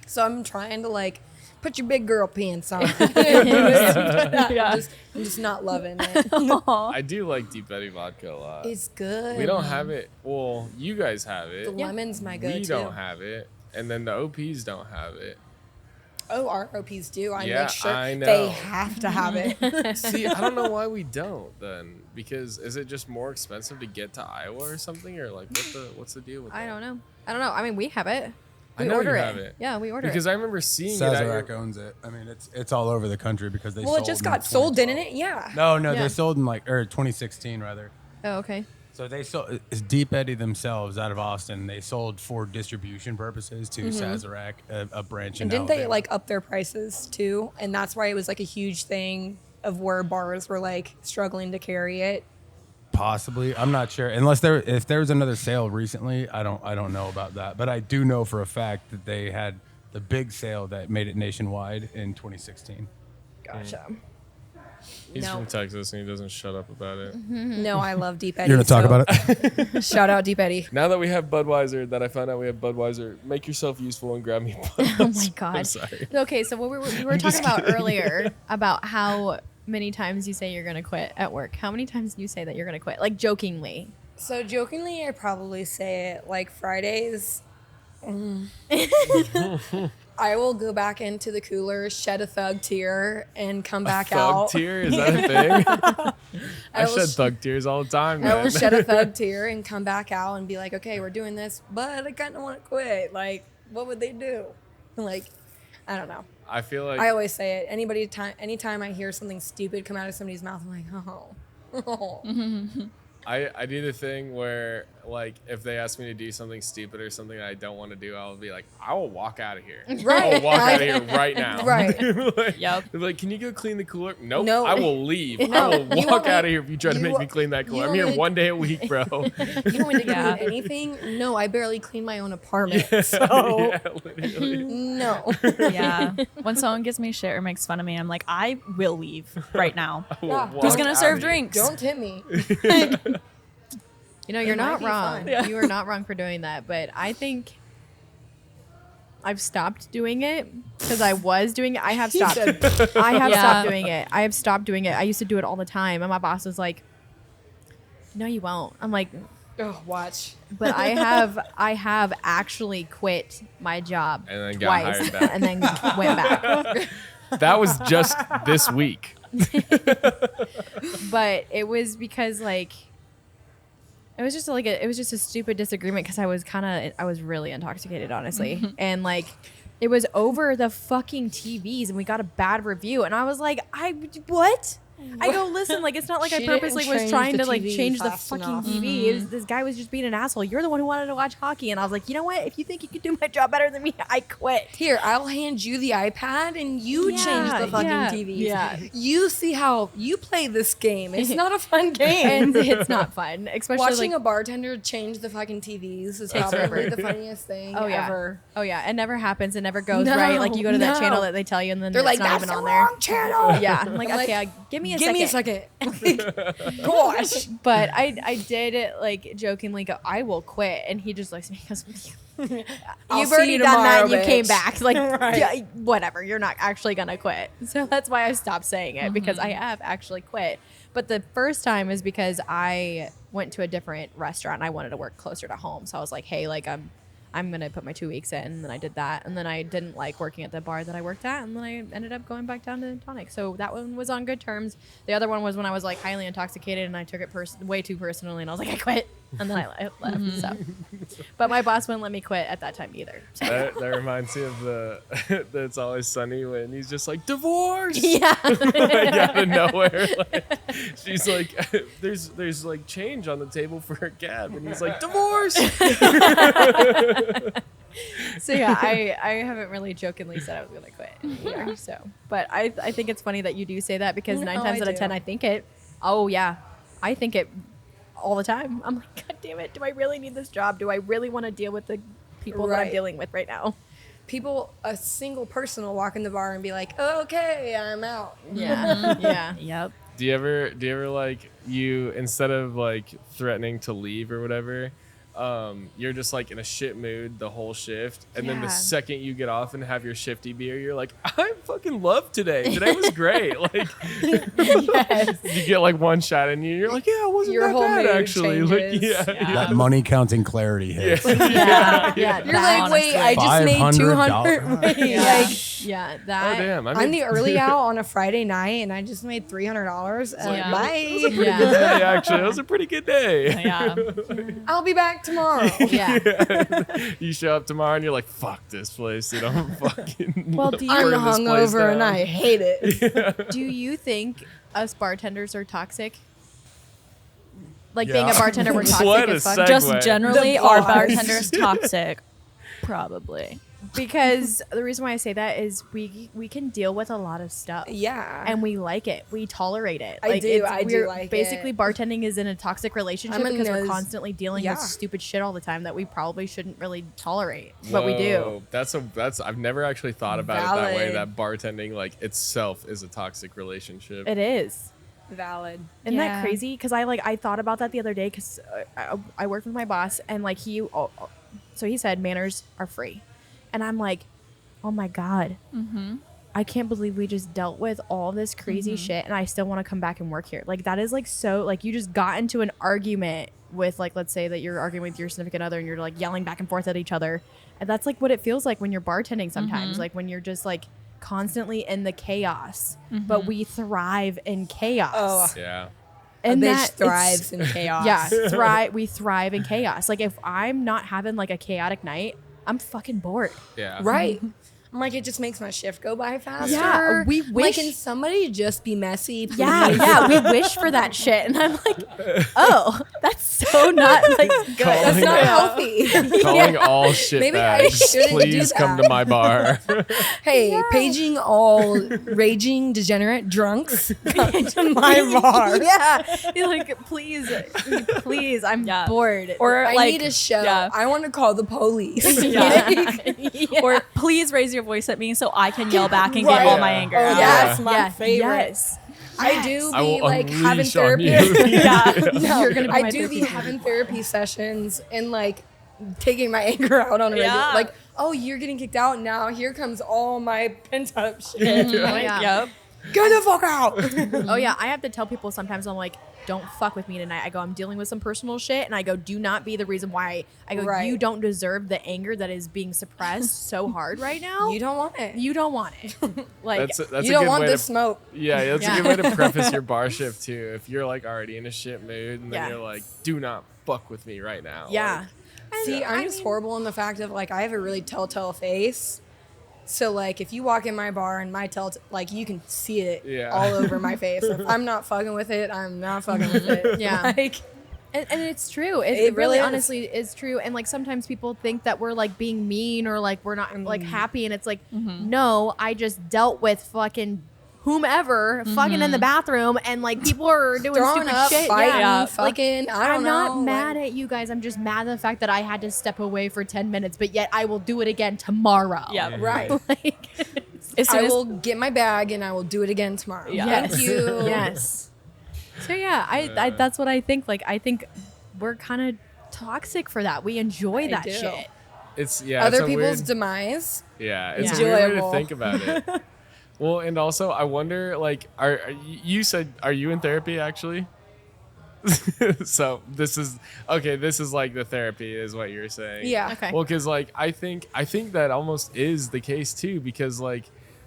So I'm trying to like put your big girl pants on. Yeah. I'm just not loving it. I do like Deep Eddy vodka a lot. It's good. We don't have it. Well, you guys have it. The lemon's my go-to. We don't have it, and then the OPs don't have it. Oh, our OPs do. I Yeah, make sure I know. they have to have it. See, I don't know why we don't then. Because is it just more expensive to get to Iowa or something, or like what's the deal with I that? don't know. I mean, we have it. I We know order you it. have it. Yeah, we order Because it. I remember seeing it at Sazerac your, owns it. I mean, it's all over the country because they Well, sold it just in got sold, didn't 2012. it? Yeah. No, Yeah. they sold in 2016 rather. Oh, okay. So they sold. It's Deep Eddy themselves out of Austin. They sold for distribution purposes to Sazerac, a branch in And didn't they Alabama. like up their prices too? And that's why it was like a huge thing of where bars were like struggling to carry it. Possibly, I'm not sure. If there was another sale recently, I don't know about that. But I do know for a fact that they had the big sale that made it nationwide in 2016. Gotcha. he's No. from Texas and he doesn't shut up about it. No, I love Deep Eddy. You're gonna talk so about it. Shout out Deep Eddy. Now that we have Budweiser, that I found out we have Budweiser, make yourself useful and grab me. Oh my god. I'm sorry. Okay, so what we were talking about earlier about how many times you say you're gonna quit at work. How many times do you say that you're gonna quit? Like jokingly. So jokingly, I probably say it like Fridays. I will go back into the cooler, shed a thug tear, and come back Thug out. tear? Is that a thing? I will shed sh- thug tears all the time, I will man. shed a thug tear and come back out and be like, okay, we're doing this, but I kind of want to quit. Like, what would they do? Like, I don't know. I feel like I always say it. Anytime I hear something stupid come out of somebody's mouth, I'm like, oh. I do the thing where, like, if they ask me to do something stupid or something I don't want to do, I'll be like, I will walk out of here. Right. I'll walk out of here right now. Right. Like, Yep. they're like, can you go clean the cooler? Nope. No. I will leave. No. I will You walk want me- out of here if you try to make me clean that cooler. you I'm here want me- one day a week, bro. You don't want me to Yeah. clean anything? No, I barely clean my own apartment. Yeah, So, literally. no. Yeah. When someone gives me shit or makes fun of me, I'm like, I will leave right now. I will Yeah. walk Who's gonna out serve of here. drinks? Don't tip me. You know, you're It might not be wrong. fun. You are not wrong for doing that. But I think I've stopped doing it because I was doing it. I have stopped. I have Yeah. stopped doing it. I have stopped doing it. I used to do it all the time. And my boss was like, no, you won't. I'm like, Oh, watch. but I have actually quit my job And then got twice hired back. and then went back. That was just this week. But it was because like it was just like it was just a stupid disagreement because I was really intoxicated, honestly. And like it was over the fucking TVs and we got a bad review and I was like, what? I go, listen, like it's not like She I didn't purposely was change trying the to like TV change the fast fucking enough. TV. It was, this guy was just being an asshole. You're the one who wanted to watch hockey, and I was like, you know what? If you think you could do my job better than me, I quit. Here, I'll hand you the iPad and you change the fucking TVs. Yeah. You see how you play this game. It's not a fun game. And it's not fun, especially Watching like, a bartender change the fucking TVs is Takes probably forever. the funniest thing oh yeah, ever. oh yeah, it never happens. It never goes No, right. Like you go to that no. channel that they tell you, and then They're it's like, not that's even the on there. wrong channel. Yeah, I'm like, I'm like, okay, give me a Give second. me a second. Gosh. But I did like jokingly go, I will quit, and he just looks at me and goes, I'll you've see already you done that, and tomorrow, you came bitch." back. Like, Right. yeah, whatever, you're not actually gonna quit. So that's why I stopped saying it because I have actually quit. But the first time is because I went to a different restaurant and I wanted to work closer to home. So I was like, hey, like I'm gonna put my 2 weeks in, and then I did that, and then I didn't like working at the bar that I worked at, and then I ended up going back down to tonic. So that one was on good terms. The other one was when I was like highly intoxicated and I took it way too personally, and I was like, I quit, and then I left. So, but my boss wouldn't let me quit at that time either. So. That reminds me of the It's Always Sunny when he's just like, divorce. Yeah. Like, out of nowhere, like, she's like, there's like change on the table for a cab, and he's like, divorce. So yeah, I haven't really jokingly said I was gonna quit either. So, but I think it's funny that you do say that because No, 9 times I out of do. 10 I think it. Oh yeah, I think it all the time. I'm like, God damn it! Do I really need this job? Do I really want to deal with the people that I'm Right. dealing with right now? A single person will walk in the bar and be like, okay, I'm out. Yeah, yeah. Yep. Do you ever like instead of like threatening to leave or whatever, you're just like in a shit mood the whole shift, and then the Yeah. second you get off and have your shifty beer, you're like, I fucking love today. Today was great. Like, Yes. you get like one shot in you, you're like, yeah, it wasn't Your that whole bad mood actually. Like, changes. yeah, Yeah. That money counting clarity hits. Yeah, yeah. You're that- like, wait, I just made $500. 200. yeah, Like, yeah. Oh That. damn! I I'm mean, the early out on a Friday night, and I just made $300. Yeah. Bye. pretty Yeah. good day actually. That was a pretty good day. Yeah. I'll be back tomorrow. Yeah. You show up tomorrow and you're like, fuck this place, dude. I'm fucking. Well, do you- I'm burn this place hungover and down. I hate it. Do you think us bartenders are toxic? Like being Yeah. a bartender, we're toxic What a as fuck. segue. Just generally, The are bars. bartenders toxic? Probably. Because the reason why I say that is we can deal with a lot of stuff. Yeah. And we like it. We tolerate it. I do we're- like basically it. bartending is in a toxic relationship I'm a because we're nose- constantly dealing Yeah. with stupid shit all the time that we probably shouldn't really tolerate. But we do. Whoa, that's I've never actually thought about it that way. Valid. That bartending like itself is a toxic relationship. It is. Valid. Isn't that Yeah. crazy? Because I thought about that the other day because I worked with my boss and like so he said manners are free, and I'm like, oh my god, I can't believe we just dealt with all this crazy shit and I still want to come back and work here. Like that is like so like you just got into an argument with like let's say that you're arguing with your significant other and you're like yelling back and forth at each other. And that's like what it feels like when you're bartending sometimes. Like when you're just like constantly in the chaos. But we thrive in chaos. Oh, Yeah. And a bitch that thrives in chaos. Yeah, we thrive in chaos. Like if I'm not having like a chaotic night, I'm fucking bored. Yeah. Right. I'm like, it just makes my shift go by faster. Yeah, we Like, wish- can somebody just be messy? Please? Yeah, we wish for that shit. And I'm like, oh, that's so not like good. That's Calling not it- healthy. Calling all shit Maybe I bags. shouldn't do Please come that. to my bar. Hey, paging all raging degenerate drunks. Come to my bar. Yeah, you're like please, I'm Yeah. bored. Or I like, need a show. yeah. I want to call the police. Yeah. Or please raise your voice at me so I can yell back and get all my anger Oh, out. that's Yeah. my favorite. Yes. I do I be will like having unleash on therapy. you. Yeah. No, You're gonna be I my do be therapy having therapy sessions and like taking my anger out on a regular. Yeah. Like, oh, you're getting kicked out now. Here comes all my pent up shit. Like, Yeah. Yep. get the fuck out. Oh yeah, I have to tell people sometimes I'm like, don't fuck with me tonight. I go, I'm dealing with some personal shit, and I go, do not be the reason why. I go, Right. you don't deserve the anger that is being suppressed so hard right now. You don't want it. You don't want it. Like, That's You a don't good want way the to smoke. Yeah, that's Yeah. a good way to preface your bar shift too. If you're like already in a shit mood and then Yeah. you're like, do not fuck with me right now. yeah. See, I'm I just mean- horrible in the fact of like I have a really telltale face. So like if you walk in my bar and my like you can see it Yeah. all over my face. If I'm not fucking with it, I'm not fucking with it. Yeah. Like And it's true. It, It it really really is. honestly is true. And like sometimes people think that we're like being mean or like we're not like happy. And it's like, no, I just dealt with fucking whomever fucking in the bathroom and like people are doing throwing stupid up, shit. fighting, Yeah. fucking, I don't I'm know. not mad at you guys. I'm just mad at the fact that I had to step away for 10 minutes, but yet I will do it again tomorrow. Yeah. Right. Like, As soon I as- will get my bag and I will do it again tomorrow. Yeah. Thank you. yes. So yeah, I that's what I think. Like I think we're kind of toxic for that. We enjoy that do. shit. It's yeah. Other it's a people's weird, demise. yeah. It's Yeah. a weird way to Enjoyable. think about it. Well, and also I wonder, like, you said, are you in therapy actually? So this is okay. This is like the therapy is what you're saying. Yeah. Okay. Well, because like I think that almost is the case too, because like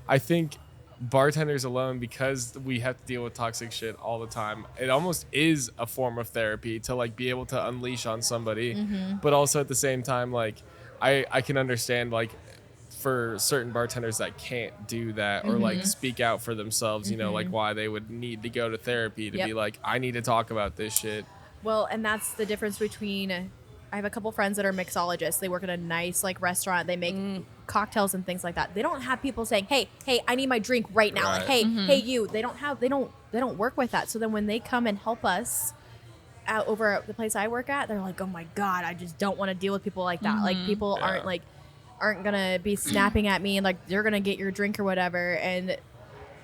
I think bartenders alone, because we have to deal with toxic shit all the time, it almost is a form of therapy to like be able to unleash on somebody. But also at the same time, like I can understand like for certain bartenders that can't do that or like speak out for themselves, you know, like why they would need to go to therapy to Yep. be like, I need to talk about this shit. Well, and that's the difference between. I have a couple friends that are mixologists. They work at a nice like restaurant. They make cocktails and things like that. They don't have people saying, "Hey, I need my drink right now." Like, Right. hey, you. They don't work with that. So then when they come and help us out over at the place I work at, they're like, "Oh my god, I just don't want to deal with people like that. Like people Yeah. aren't gonna be snapping at me and like you're gonna get your drink or whatever." And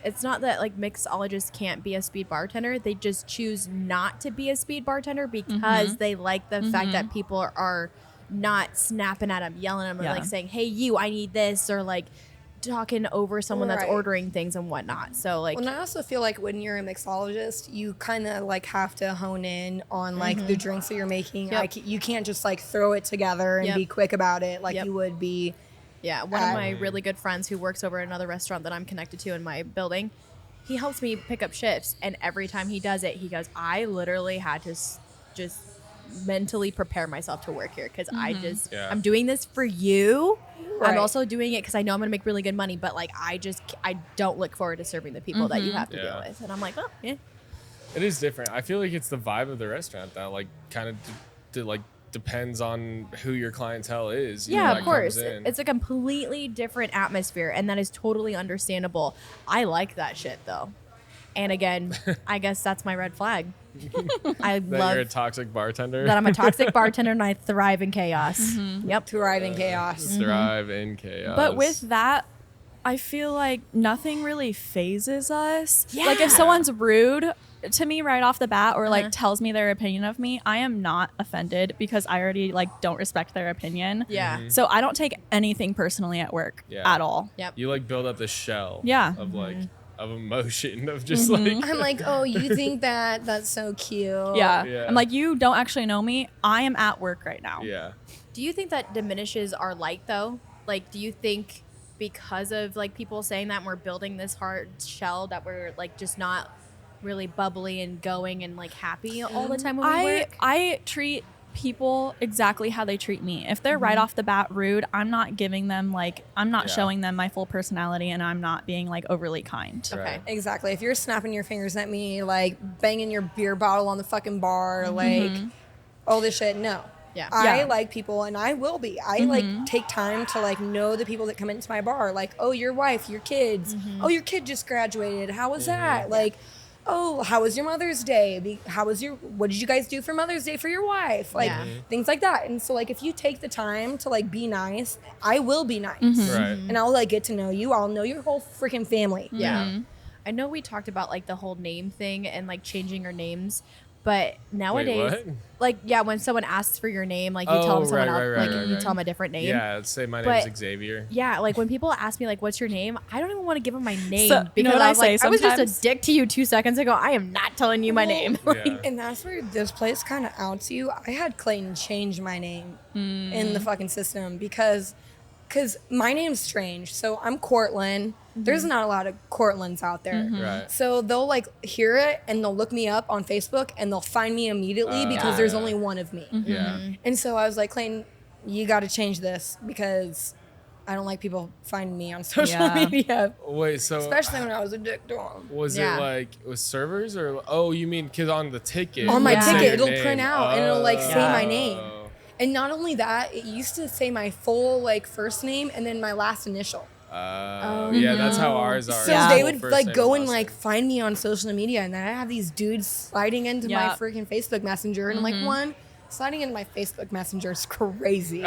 it's not that like mixologists can't be a speed bartender. They just choose not to be a speed bartender because they like the fact that people are not snapping at them, yelling at them, Yeah. or like saying, "Hey, you, I need this," or like talking over someone that's Right. ordering things and whatnot. So like, Well, and I also feel like when you're a mixologist, you kind of like have to hone in on like the drinks that you're making. Yep. You can't just like throw it together and Yep. be quick about it like Yep. you would be. yeah, one of my really good friends who works over at another restaurant that I'm connected to in my building, he helps me pick up shifts, and every time he does it, he goes, "I literally had to just mentally prepare myself to work here because Yeah. I'm doing this for you. Right. I'm also doing it because I know I'm gonna make really good money, but like I don't look forward to serving the people that you have to deal Yeah. with." And I'm like, "Oh, yeah." It is different. I feel like it's the vibe of the restaurant that like kind of like depends on who your clientele is. you know, Yeah, that of course. comes in. It's a completely different atmosphere, and that is totally understandable. I like that shit though. And again, I guess that's my red flag. I that love you're a toxic bartender. that I'm a toxic bartender and I thrive in chaos. Yep. Thrive in chaos. Thrive in chaos. But with that, I feel like nothing really phases us. Yeah. Like if someone's rude, to me right off the bat or like tells me their opinion of me, I am not offended because I already like don't respect their opinion. Yeah. So I don't take anything personally at work at all. Yep. You like build up the shell. Yeah. Of like of emotion of just like. I'm like, oh, you think that? That's so cute. Yeah. Yeah. I'm like, you don't actually know me. I am at work right now. Yeah. Do you think that diminishes our light though? Like, do you think because of like people saying that we're building this hard shell that we're like just not really bubbly and going and like happy all the time when we work? I treat people exactly how they treat me. If they're right off the bat rude, I'm not giving them like, I'm not showing them my full personality, and I'm not being like overly kind. Okay. Right. Exactly. If you're snapping your fingers at me, like banging your beer bottle on the fucking bar, like all this shit, no. Yeah. I Yeah. like people, and I will be. I like take time to like know the people that come into my bar. Like, oh, your wife, your kids. Oh, your kid just graduated. How was that? Like, oh, how was your Mother's Day? What did you guys do for Mother's Day for your wife? Like things like that. And so like if you take the time to like be nice, I will be nice. Right. And I'll like get to know you. I'll know your whole freaking family. Yeah. I know we talked about like the whole name thing and like changing our names, but nowadays, what? like, yeah, when someone asks for your name, like you tell them someone else, like you tell them a different name. Yeah, let's say my But- name's Xavier. Yeah, like when people ask me like, "What's your name?" I don't even want to give them my name So, you know because what I I was like, say I was just sometimes? a dick to you 2 seconds ago. I am not telling you my name. Yeah. And that's where this place kind of outs you. I had Clayton change my name in the fucking system because my name's strange. So I'm Cortland. There's not a lot of Cortlands out there. Right. So they'll like hear it and they'll look me up on Facebook and they'll find me immediately because there's only one of me. Yeah. And so I was like, Clayton, you got to change this because I don't like people finding me on social Yeah. media, Wait, so especially when I was a dick to 'em. was Yeah. it like with servers or you mean because on the ticket? On my it'll say ticket, your it'll name. print out and it'll like say my Oh. name. And not only that, it used to say my full like first name and then my last initial. Yeah, that's how ours are. So Yeah. they Full would first like name, go and last like name. find me on social media, and then I have these dudes sliding into my Yeah. freaking Facebook Messenger, and I'm like, one, sliding into my Facebook Messenger is crazy.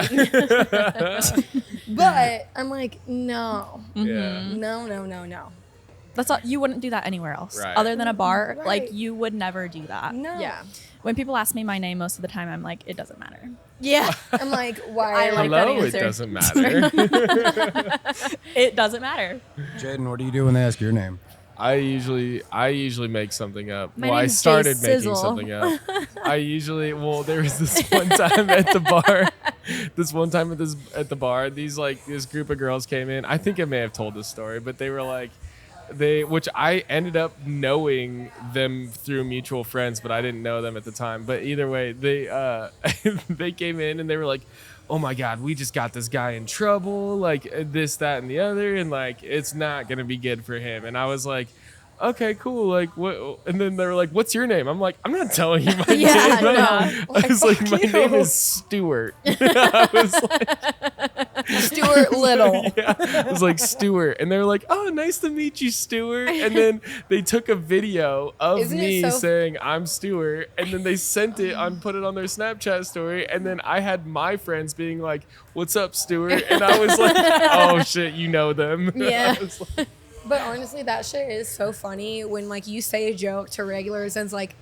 But I'm like, no, Yeah. no. That's all, you wouldn't do that anywhere else Right. other than a bar. Right. Like you would never do that. No. Yeah. When people ask me my name, most of the time I'm like, it doesn't matter. Yeah. I'm like, why? I like Hello, that it answer. doesn't matter. It doesn't matter. Jaden, what do you do when they ask your name? I usually make something up. My Well, I name's Jay started making Sizzle. something up. There was this one time at the bar. At the bar, this group of girls came in. I think I may have told this story, but they were like, which I ended up knowing them through mutual friends, but I didn't know them at the time. But either way, they they came in and they were like, "Oh my God, we just got this guy in trouble, like this, that, and the other, and like it's not gonna be good for him." And I was like, "Okay, cool. Like what?" And then they were like, "What's your name?" I'm like, "I'm not telling you my Yeah, name." no. I was like, "My Fuck name you. is Stuart." I was like, Stuart Little. yeah. It was like Stuart, and they were like, "Oh, nice to meet you, Stuart." And then they took a video of Isn't it me so- saying I'm Stuart, and then they sent it on, put it on their Snapchat story, and then I had my friends being like, "What's up, Stuart?" And I was like, "Oh shit, you know them." Yeah. I was like, But honestly, that shit is so funny when like you say a joke to regulars and it's like,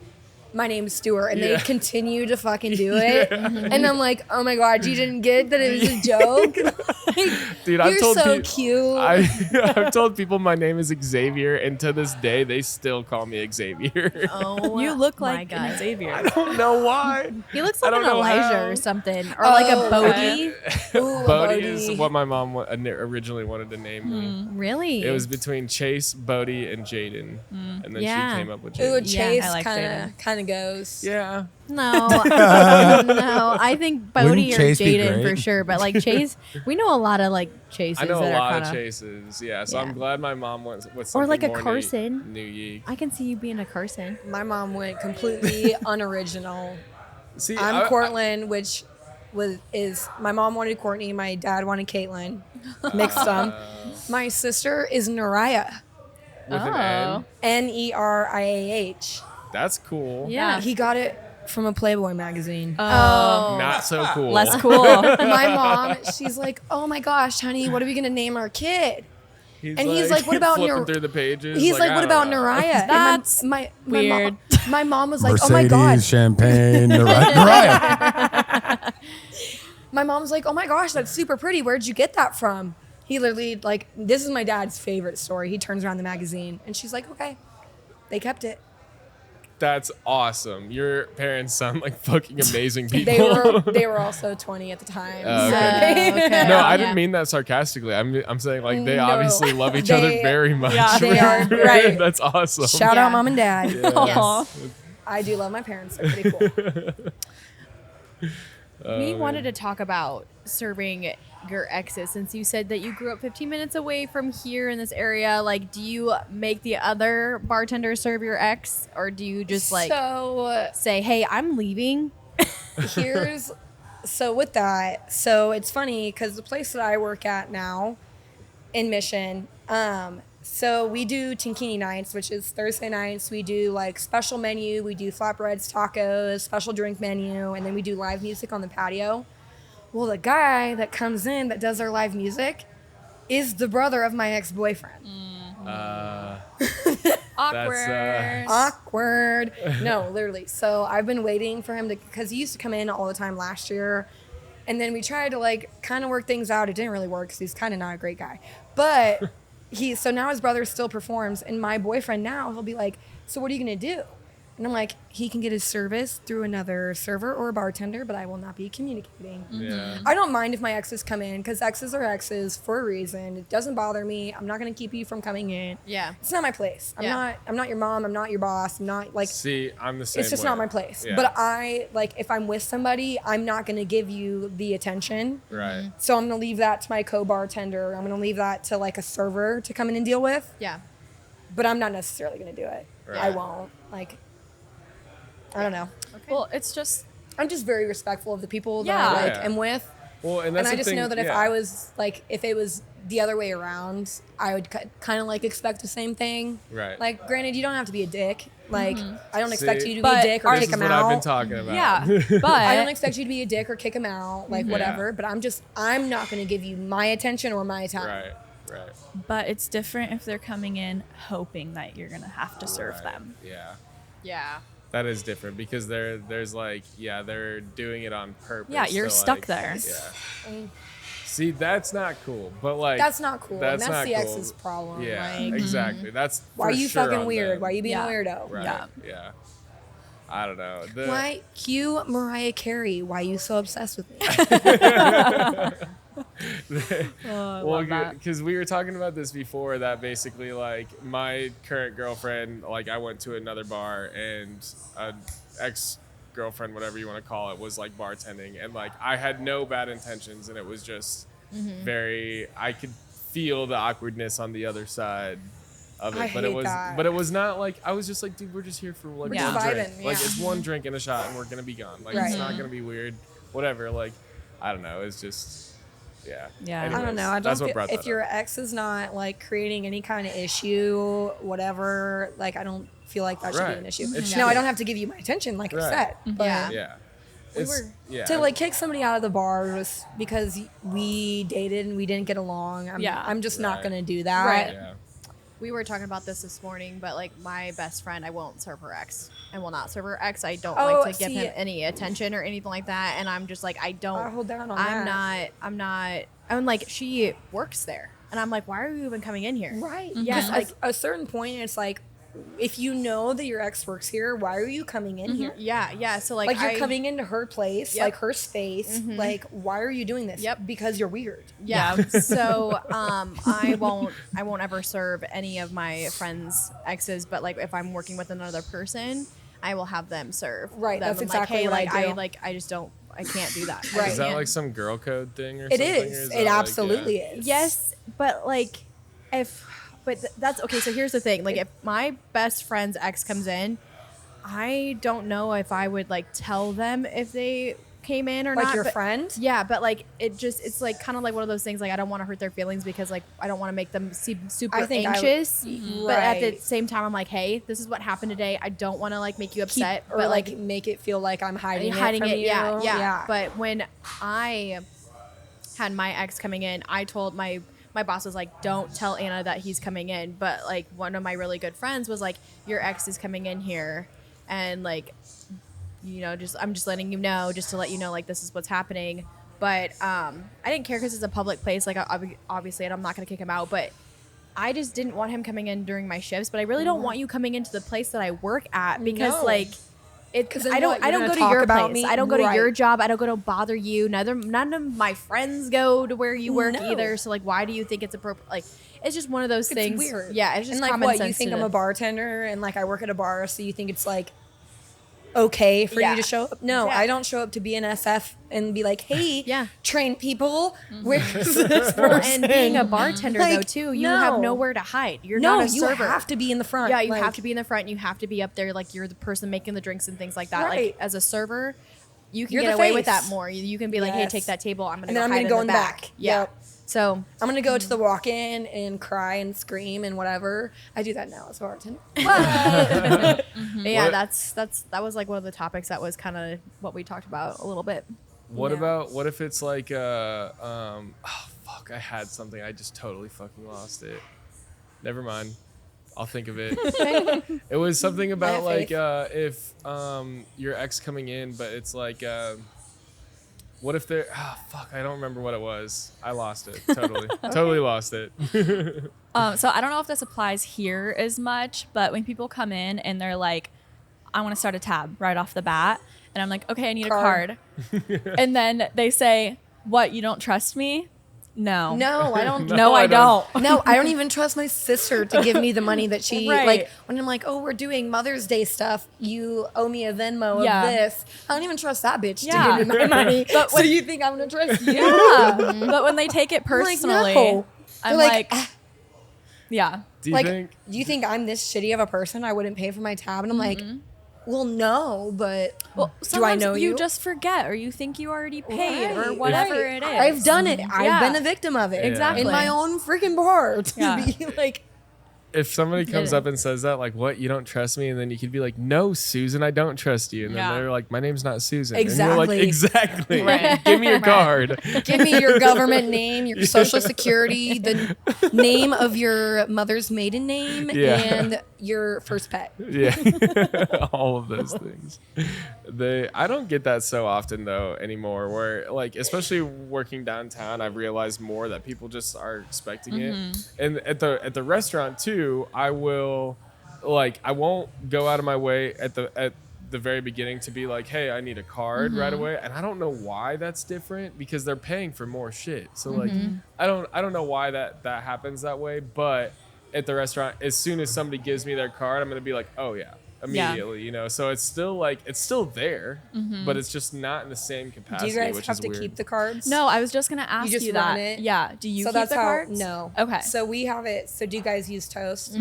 my name's Stuart, and they Yeah. continue to fucking do it. And I'm like, oh my God, you didn't get that it was a joke? Like, Dude, I've you're told so peop- cute. I've told people my name is Xavier, and to this day, they still call me Xavier. Oh, You look my like God. an Xavier. I don't know why. He looks I like don't an know Elijah how. or something, or like a Oh, Bodhi. Ooh, Bodhi Bodhi. is what my mom originally wanted to name me. Really? It was between Chase, Bodhi, and Jaden, and then Yeah. she came up with Ooh, Jaden. Chase I like kind of goes. Yeah. No, no. I think Bodhi Wouldn't or Chase be Jaden great? for sure, but like Chase, we know a lot of like Chases I know a that lot are of kind of. Chases. Yeah, so Yeah. I'm glad my mom went with Or something like a more Carson. New Yeek. I can see you being a Carson. My mom went completely unoriginal. See, I'm Cortland, which is my mom wanted Courtney, my dad wanted Caitlin. Mixed them. My sister is Neriah. with an Oh. N. Neriah. That's cool. Yeah. He got it from a Playboy magazine. Oh. Not so cool. Less cool. My mom, she's like, oh my gosh, honey, what are we going to name our kid? he's like, what about flipping through the pages? He's like, I what don't about know. Naraya? And That's my weird. My mom was like, Mercedes, oh my god. champagne, Mariah. My mom's like, oh my gosh, that's super pretty. Where'd you get that from? He literally, like, this is my dad's favorite story. He turns around the magazine and she's like, okay, they kept it. That's awesome. Your parents sound like fucking amazing people. They were also 20 at the time. Oh, so okay. they- No, I Yeah. didn't mean that sarcastically. I'm saying like they No. obviously love each other They- very much. Yeah, they are, right. That's awesome. Shout Yeah. out mom and dad. Aw. I do love my parents. They're pretty cool. We wanted to talk about serving your exes since you said that you grew up 15 minutes away from here in this area. Like, do you make the other bartender serve your ex, or do you just like So say, "Hey, I'm leaving"? so with that, so it's funny because the place that I work at now in Mission, so we do Tankini nights, which is Thursday nights. We do like special menu. We do flatbreads, tacos, special drink menu, and then we do live music on the patio. Well, the guy that comes in that does our live music is the brother of my ex-boyfriend. Awkward. Awkward. No, literally. So I've been waiting for him to, because he used to come in all the time last year. And then we tried to like kind of work things out. It didn't really work because he's kind of not a great guy. But so now his brother still performs. And my boyfriend now, he'll be like, so what are you going to do? And I'm like, he can get his service through another server or a bartender, but I will not be communicating. Yeah. I don't mind if my exes come in because exes are exes for a reason. It doesn't bother me. I'm not going to keep you from coming in. Yeah. It's not my place. I'm Yeah. not your mom. I'm not your boss. I'm not like, See, I'm the same. it's just way. not my place. Yeah. But I, like, if I'm with somebody, I'm not going to give you the attention. Right. So I'm going to leave that to my co-bartender. I'm going to leave that to like a server to come in and deal with. Yeah. But I'm not necessarily going to do it. I Right. won't. Like, I don't know. Well, it's just I'm just very respectful of the people that Yeah. I like Yeah. am with. Well, and And that's I the just thing, know that if yeah. I was like, if it was the other way around, I would kind of like expect the same thing. Right. Like, granted, you don't have to be a dick. Like, I don't expect See, you to be but a dick or this kick is him what out. I've been talking about. yeah, but I don't expect you to be a dick or kick him out, like Yeah. whatever. But I'm not going to give you my attention or my time. Right. Right. but it's different if they're coming in hoping that you're gonna have to serve Right. them. Yeah. Yeah. That is different because there's like, yeah, they're doing it on purpose. Yeah, you're to, stuck like, there. Yeah. See, that's not cool. But like, That's not cool. That's and that's not the cool. ex's problem. Yeah, Like, exactly. That's why are for you sure fucking on weird? them. Why are you being Yeah. a weirdo? Right. Yeah. Yeah. I don't know. The- Why cue Mariah Carey? Why are you so obsessed with me? Well, because we were talking about this before, that basically like my current girlfriend, like I went to another bar and an ex girlfriend, whatever you want to call it, was like bartending, and like I had no bad intentions, and it was just very. I could feel the awkwardness on the other side of it, I but it hate was, that. but it was not like I was just like, dude, we're just here for like We're just one drink. vibing, Like yeah. it's one drink and a shot, and we're gonna be gone. Like Right. it's not gonna be weird, whatever. Like I don't know. It's just. Yeah. Yeah. I I don't Anyways, know. I don't that's what feel, brought that if your up. ex is not like creating any kind of issue, whatever, like I don't feel like that should Right. be an issue. It No, I shouldn't. don't have to give you my attention, like I Right. said. But Yeah. Yeah. We It's, were- yeah. to like kick somebody out of the bar just because we dated and we didn't get along, I'm just not Right. gonna do that. Right. Yeah. We were talking about this morning, but like my best friend, I won't serve her ex. I will not serve her ex. I don't Oh, like to give see- him any attention or anything like that. And I'm just like, I don't. I hold down on I'm that. not. I'm like, she works there, and I'm like, why are you even coming in here? Right. Yeah, Because like- at a certain point, it's like, if you know that your ex works here, why are you coming in here? Yeah, yeah. So like, Like you're I- coming into her place, Yep. like her space. Like, why are you doing this? Yep. Because you're weird. Yeah. So I won't ever serve any of my friends' exes, but like if I'm working with another person, I will have them serve. Right, them. that's I'm exactly like, hey, what I like do. I just don't. I can't do that. Right. Is that Yeah. like some girl code thing or It something? or is. that It like, absolutely yeah? is. Yes, but like that's okay. So here's the thing: like if my best friend's ex comes in, I don't know if I would like tell them if they came in or Like not. your but- friend? Yeah, but like it's like kind of like one of those things. Like I don't want to hurt their feelings because like I don't want to make them seem super I think I would- anxious. But at the Right. same time, I'm like, hey, this is what happened today. I don't want to like make you Keep, upset, or but like make it feel like I'm hiding, hiding it from it. you. Yeah. But when I had my ex coming in, I told my my boss was like, don't tell Anna that he's coming in. But like one of my really good friends was like, your ex is coming in here, and like, you know, I'm just letting you know, just to let you know, like, this is what's happening. But I didn't care because it's a public place. Like, obviously, and I'm not going to kick him out. But I just didn't want him coming in during my shifts. But I really don't want you coming into the place that I work at because, like, because I don't go to your place. I don't go to your job. I don't go to bother you. None of my friends go to where you work either. So, like, why do you think it's appropriate? Like, it's just one of those things. Weird. Yeah, it's just and like common what sense you think to I'm a bartender and like I work at a bar, so you think it's like okay for you to show up. No, I don't show up to be an SF and be like, hey, train people, where's this person? And being a bartender, like, though, too, you have nowhere to hide. You're not a server. You have to be in the front. Yeah, you have to be in the front. You have to be up there. Like, you're the person making the drinks and things like that. Right. Like, as a server, you can You're get the away with face. that more. You can be like, hey, take that table. I'm going to go in the back. Yeah. Yep. So I'm gonna go to the walk-in and cry and scream and whatever. I do that now as a bartender. yeah, that was like one of the topics that was kind of what we talked about a little bit. What if it's like oh fuck, I had something, I just totally fucking lost it. Never mind. I'll think of it. It was something about like if your ex coming in, but it's like what if they're fuck, I don't remember what it was. I lost it. Totally. Totally lost it. So I don't know if this applies here as much, but when people come in and they're like, I want to start a tab right off the bat, and I'm like, okay, I need a card. And then they say, what, you don't trust me? No. No, I don't. No, I don't. No, I don't even trust my sister to give me the money that she Right. like when I'm like, oh, we're doing Mother's Day stuff. You owe me a Venmo Yeah. of this. I don't even trust that bitch Yeah. to give me my money. But So you think I'm gonna trust you? Yeah. But when they take it I'm like, personally, no. I'm They're like, yeah. Do you Like, think do you think I'm this shitty of a person? I wouldn't pay for my tab, and I'm like, well, no, but do I Sometimes know you? You just forget, or you think you already paid, or Right, whatever right. it is. I've done it. I've Yeah. been a victim of it. Exactly. In my own freaking bar. To Yeah. be like, if somebody comes up and says that, like, what, you don't trust me? And then you could be like, no, Susan, I don't trust you. And then Yeah. they're like, my name's not Susan. Exactly. And you're like, exactly. Right. Give me your card. give me your government name, your social security, the name of your mother's maiden name, Yeah. and your first pet. Yeah. All of those things. I don't get that so often though anymore, where like, especially working downtown, I've realized more that people just are expecting it. And at the restaurant too, I won't go out of my way at the very beginning to be like, hey, I need a card right away. And I don't know why that's different, because they're paying for more shit. So like, I don't know why that happens that way, but at the restaurant, as soon as somebody gives me their card, I'm going to be like, oh yeah, immediately, you know? So it's still like, it's still there, but it's just not in the same Do capacity, you guys which have is to weird. keep the cards? No, I was just gonna ask You just you run that. it? Yeah. Do you So keep that's the how. cards? No. Okay. So we have it. So do you guys use Toast?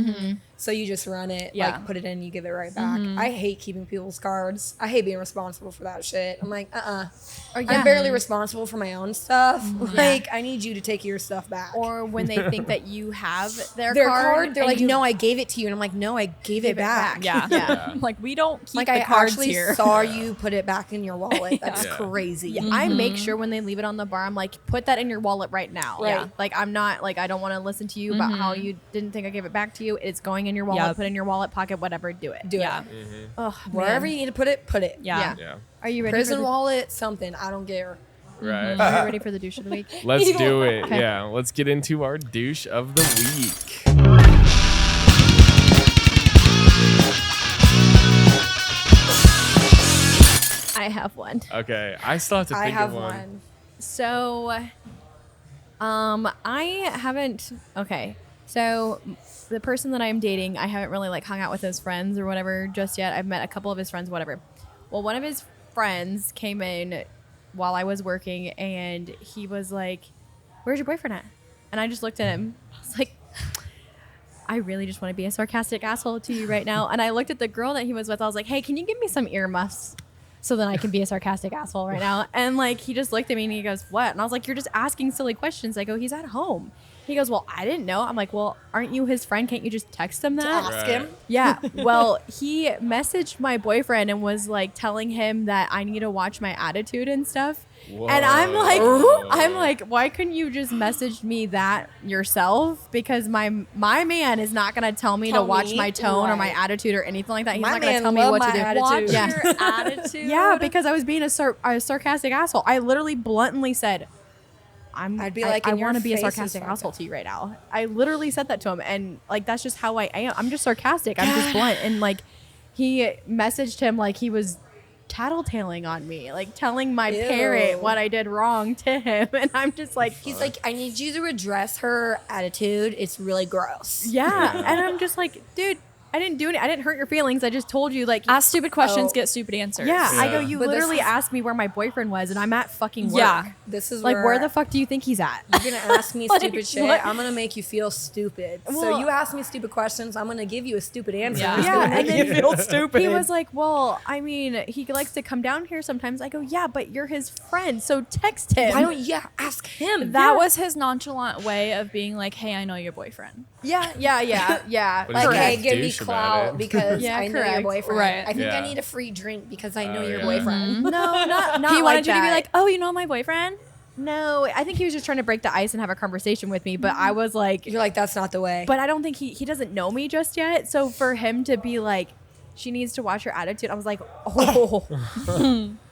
So you just run it, Yeah. like put it in, you give it right back. I hate keeping people's cards. I hate being responsible for that shit. I'm like, Or I'm barely responsible for my own stuff. Like, I need you to take your stuff back. Or when they think that you have their card, they're and like, you no, I gave it to you. And I'm like, no, I gave it back. Yeah. Yeah. Like, we don't keep Like, the I cards actually here. saw you put it back in your wallet. That's Yeah. crazy. I make sure when they leave it on the bar, I'm like, put that in your wallet right now. Right. Yeah. Like, I'm not, like, I don't want to listen to you about how you didn't think I gave it back to you. It's going in your wallet. Yep. Put it in your wallet, pocket, whatever. Do it. Do Yeah. it. Ugh, Wherever man. you need to put it, put it. Yeah. Yeah. Are you ready Prison for the, wallet, something. I don't care. Right. Are you ready for the douche of the week? Let's do it. Okay. Yeah. Let's get into our douche of the week. I have one. Okay. I still have to I think have of one. one. So, I haven't. Okay, so the person that I'm dating, I haven't really like hung out with his friends or whatever just yet. I've met a couple of his friends, whatever. Well, one of his friends came in while I was working, and he was like, "Where's your boyfriend at?" And I just looked at him. I was like, I really just want to be a sarcastic asshole to you right now. And I looked at the girl that he was with. I was like, hey, can you give me some earmuffs so then I can be a sarcastic asshole right now? And like, he just looked at me and he goes, what? And I was like, you're just asking silly questions. I go, he's at home. He goes, well, I didn't know. I'm like, well, aren't you his friend? Can't you just text him that? Ask him. Yeah. Well, he messaged my boyfriend and was like telling him that I need to watch my attitude and stuff. And I'm Whoa. like, why couldn't you just message me that yourself? Because my man is not gonna tell me to Tell watch me, my tone or my right. attitude or anything like that. He's My not gonna man tell me love what to my do. attitude. Watch Yeah. your attitude. Yeah, because I was being a sarcastic asshole. I literally bluntly said, I'd be I like, in your want to be a face is sarcastic fucked asshole up. to you right now. I literally said that to him, and like that's just how I am. I'm just sarcastic. I'm just blunt, and like he messaged him like he was tattletaling on me, like telling my Ew. parent what I did wrong to him, and I'm just like, He's like, I need you to address her attitude. It's really gross. yeah, and I'm just like, dude, I didn't do any. I didn't hurt your feelings. I just told you like. Ask stupid questions, Oh. get stupid answers. Yeah, I go. Yeah. You But this literally is- asked me where my boyfriend was, and I'm at fucking work. Yeah. This is Like, where the fuck do you think he's at? You're gonna ask me Like, stupid shit. what? I'm gonna make you feel stupid. so Well- you ask me stupid questions. I'm gonna give you a stupid answer. Yeah. It's Yeah, gonna and make then you feel stupid. He was like, well, I mean, he likes to come down here sometimes. I go, yeah, but you're his friend, so text him. "Why don't you ask him?" That was his nonchalant way of being like, hey, I know your boyfriend. Yeah. But Like, he's hey, a give me douche about clout it. because Yeah, I know your correct. boyfriend. Right. I think I Yeah. need a free drink because I know Oh, your yeah. boyfriend. No, not He wanted like you to be that. like, oh, you know my boyfriend? No, I think he was just trying to break the ice and have a conversation with me. But I was like, You're like, that's not the way. but I don't think he doesn't know me just yet. So for him to be like, she needs to watch her attitude, I was like, oh.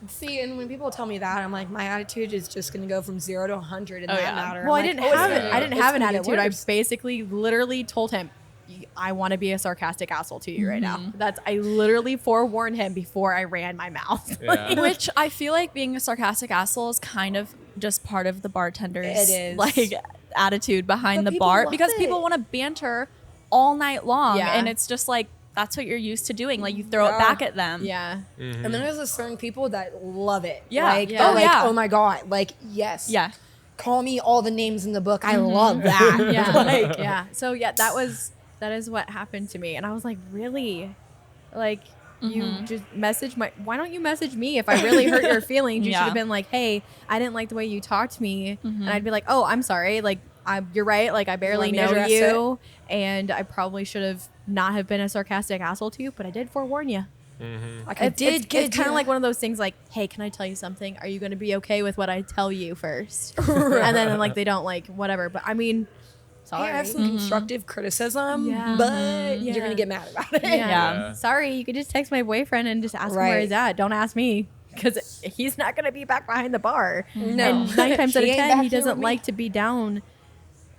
See, and when people tell me that, I'm like, my attitude is just gonna go from 0 to 100 in that yeah. matter. Well, I'm I like, didn't oh, have it's it. gonna- I didn't it's have an gonna get attitude. I worse. basically literally told him, I want to be a sarcastic asshole to you right now. I literally forewarned him before I ran my mouth. Yeah. Which I feel like being a sarcastic asshole is kind of just part of the bartender's It is. like attitude behind But the people bar love because it. people want to banter all night long, Yeah. and it's just like that's what you're used to doing. Like you throw Yeah. it back at them. Yeah. And then there's a certain people that love it. Yeah. Like, Yeah. they're Oh, like, yeah. oh my God. Like, yes. Yeah. Call me all the names in the book. I love that. Yeah. Like, Yeah. So yeah, that is what happened to me. And I was like, really? Like you just message why don't you message me if I really hurt your feelings? You Yeah. should have been like, hey, I didn't like the way you talked to me. And I'd be like, oh, I'm sorry. Like you're right. Like I barely want me to know address you. And I probably should have not have been a sarcastic asshole to you, but I did forewarn you. like I did It's kind of like one of those things like, hey, can I tell you something? Are you going to be okay with what I tell you first? And then like they don't like whatever. But I mean, Hey, sorry. I have some constructive criticism, Yeah. but Yeah. you're gonna get mad about it. Yeah. Yeah. Sorry, you could just text my boyfriend and just ask him where Right. he's at. Don't ask me because he's not going to be back behind the bar. No. And 9 times out of He ain't 10, back he here doesn't with me. like to be down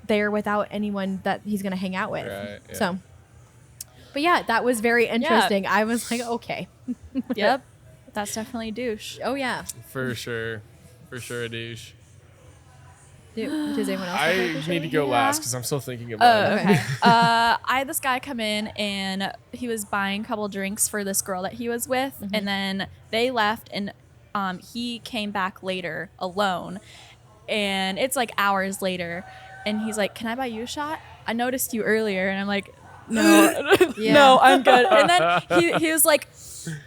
there without anyone that he's going to hang out with. Right, yeah. So, but yeah, that was very interesting. I was like, okay. Yep. That's definitely douche. Oh, yeah. For sure a douche. Does anyone else? have I a need to go Yeah. last because I'm still thinking about Oh, it. okay. I had this guy come in and he was buying a couple drinks for this girl that he was with, and then they left, and he came back later alone, and it's like hours later, and he's like, "Can I buy you a shot? I noticed you earlier," and I'm like, "No, Yeah. no, I'm good." And then he was like,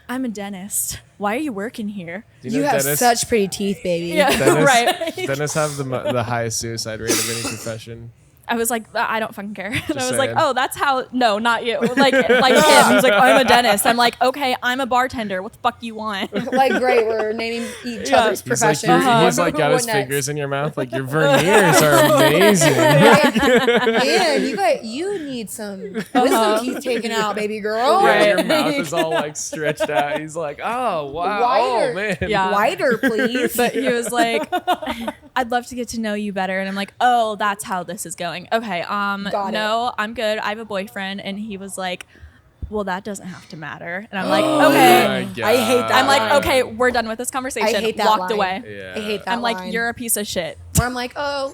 "I'm a dentist. Why are you working here?" Do You know have Dennis, such pretty teeth, baby. Yeah, Dennis, right. Dennis have the highest suicide rate of any profession. I was like, I don't fucking care. And I was like, saying. oh, that's how. No, not you. Like him. He's like, I'm a dentist. I'm like, okay, I'm a bartender. What the fuck you want? Like, great, we're naming each Yeah. other's He's like, professions. he's like got his What next? fingers in your mouth. Like your veneers are amazing. Man, you need some wisdom teeth taken out, baby girl. Yeah, your mouth is all like stretched out. He's like, oh wow, Wider. oh man. Yeah. Wider, please. But he was like, I'd love to get to know you better. And I'm like, oh, that's how this is going. Okay. Got No, I'm good. I have a boyfriend. And he was like, well, that doesn't have to matter. And I'm like, okay. My God. I hate that I'm like, line. okay, we're done with this conversation. I hate that Walked line. away. Yeah. I hate that I'm like, line. you're a piece of shit. Where I'm like, oh,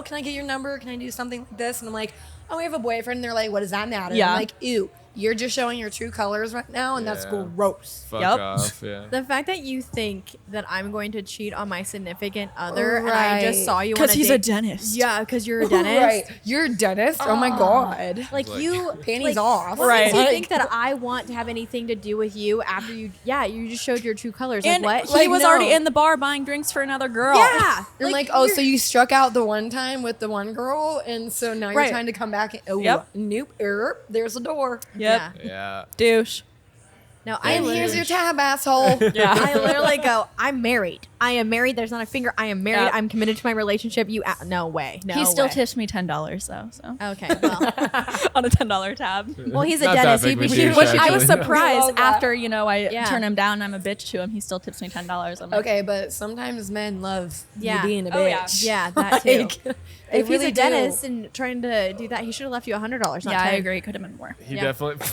can I get your number? Can I do something like this? And I'm like, oh, we have a boyfriend. And they're like, what does that matter? Yeah. I'm like, ew, you're just showing your true colors right now, and that's Yeah. gross. Fuck Yup. off. Yeah. The fact that you think that I'm going to cheat on my significant other and I just Right. saw you on Because he's a date- dentist. Yeah, because you're a dentist. Right. You're a dentist? Oh my God. Like Like, you panties like, off. What Right. makes you Like- think that I want to have anything to do with you after you just showed your true colors. And like what? he Like, was no. already in the bar buying drinks for another girl. yeah. You're like, oh, so you struck out the one time with the one girl, and so now you're Right. trying to come back. And, oh, Yep. nope, there's a door. Yep. Yeah. Yeah. Douche. No, And Here's your tab, asshole. Yeah. I literally go, I'm married. I am married. There's not a finger. I am married. Yep. I'm committed to my relationship. No way. No He still way. tips me $10 though, so Okay, well. on a $10 tab. Well, he's a Not that dentist. big of a He douche, would I was actually. surprised love that. after, I Yeah. turn him down and I'm a bitch to him. He still tips me $10. I'm like, Okay, but sometimes men love Yeah. you being a Oh, yeah. bitch. Yeah, that too. Like, If they he's really a do. dentist and trying to do that, he should have left you $100. Not yeah, I 10. agree. Could have been more. He Yeah. definitely.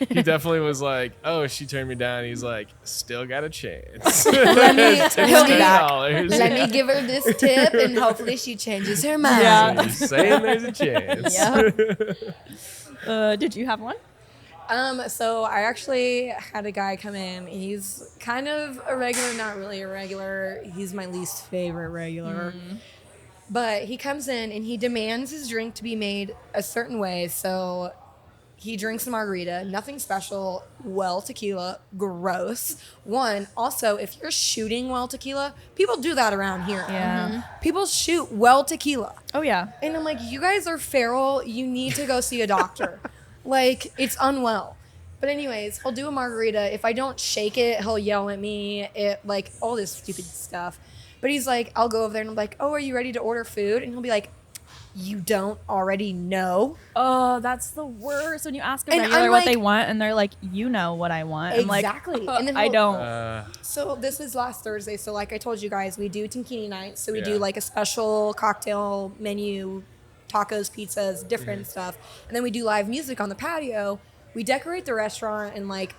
He definitely was like, "Oh, she turned me down." He's like, "Still got a chance." Let me, Tips he'll be back. $10. Let me give her this tip, and hopefully she changes her mind. Yeah. He's saying there's a chance. Did you have one? So I actually had a guy come in. He's kind of a regular, not really a regular. He's my least favorite regular. But he comes in and he demands his drink to be made a certain way. So he drinks a margarita, nothing special, well tequila, gross. One, also, if you're shooting well tequila, people do that around here. Yeah. People shoot well tequila. Oh yeah. And I'm like, you guys are feral. You need to go see a doctor. Like, it's unwell. But anyways, he'll do a margarita. If I don't shake it, he'll yell at me. Like, all this stupid stuff. But he's like, I'll go over there and I'm like, oh, are you ready to order food? And he'll be like, you don't already know? Oh, that's the worst when you ask a And regular I'm what like- they want and they're like, you know what I want. Exactly. I'm like, And then I he'll- don't. So this was last Thursday. So like I told you guys, we do tankini nights. So we Yeah. do like a special cocktail menu, tacos, pizzas, different stuff. And then we do live music on the patio. We decorate the restaurant and like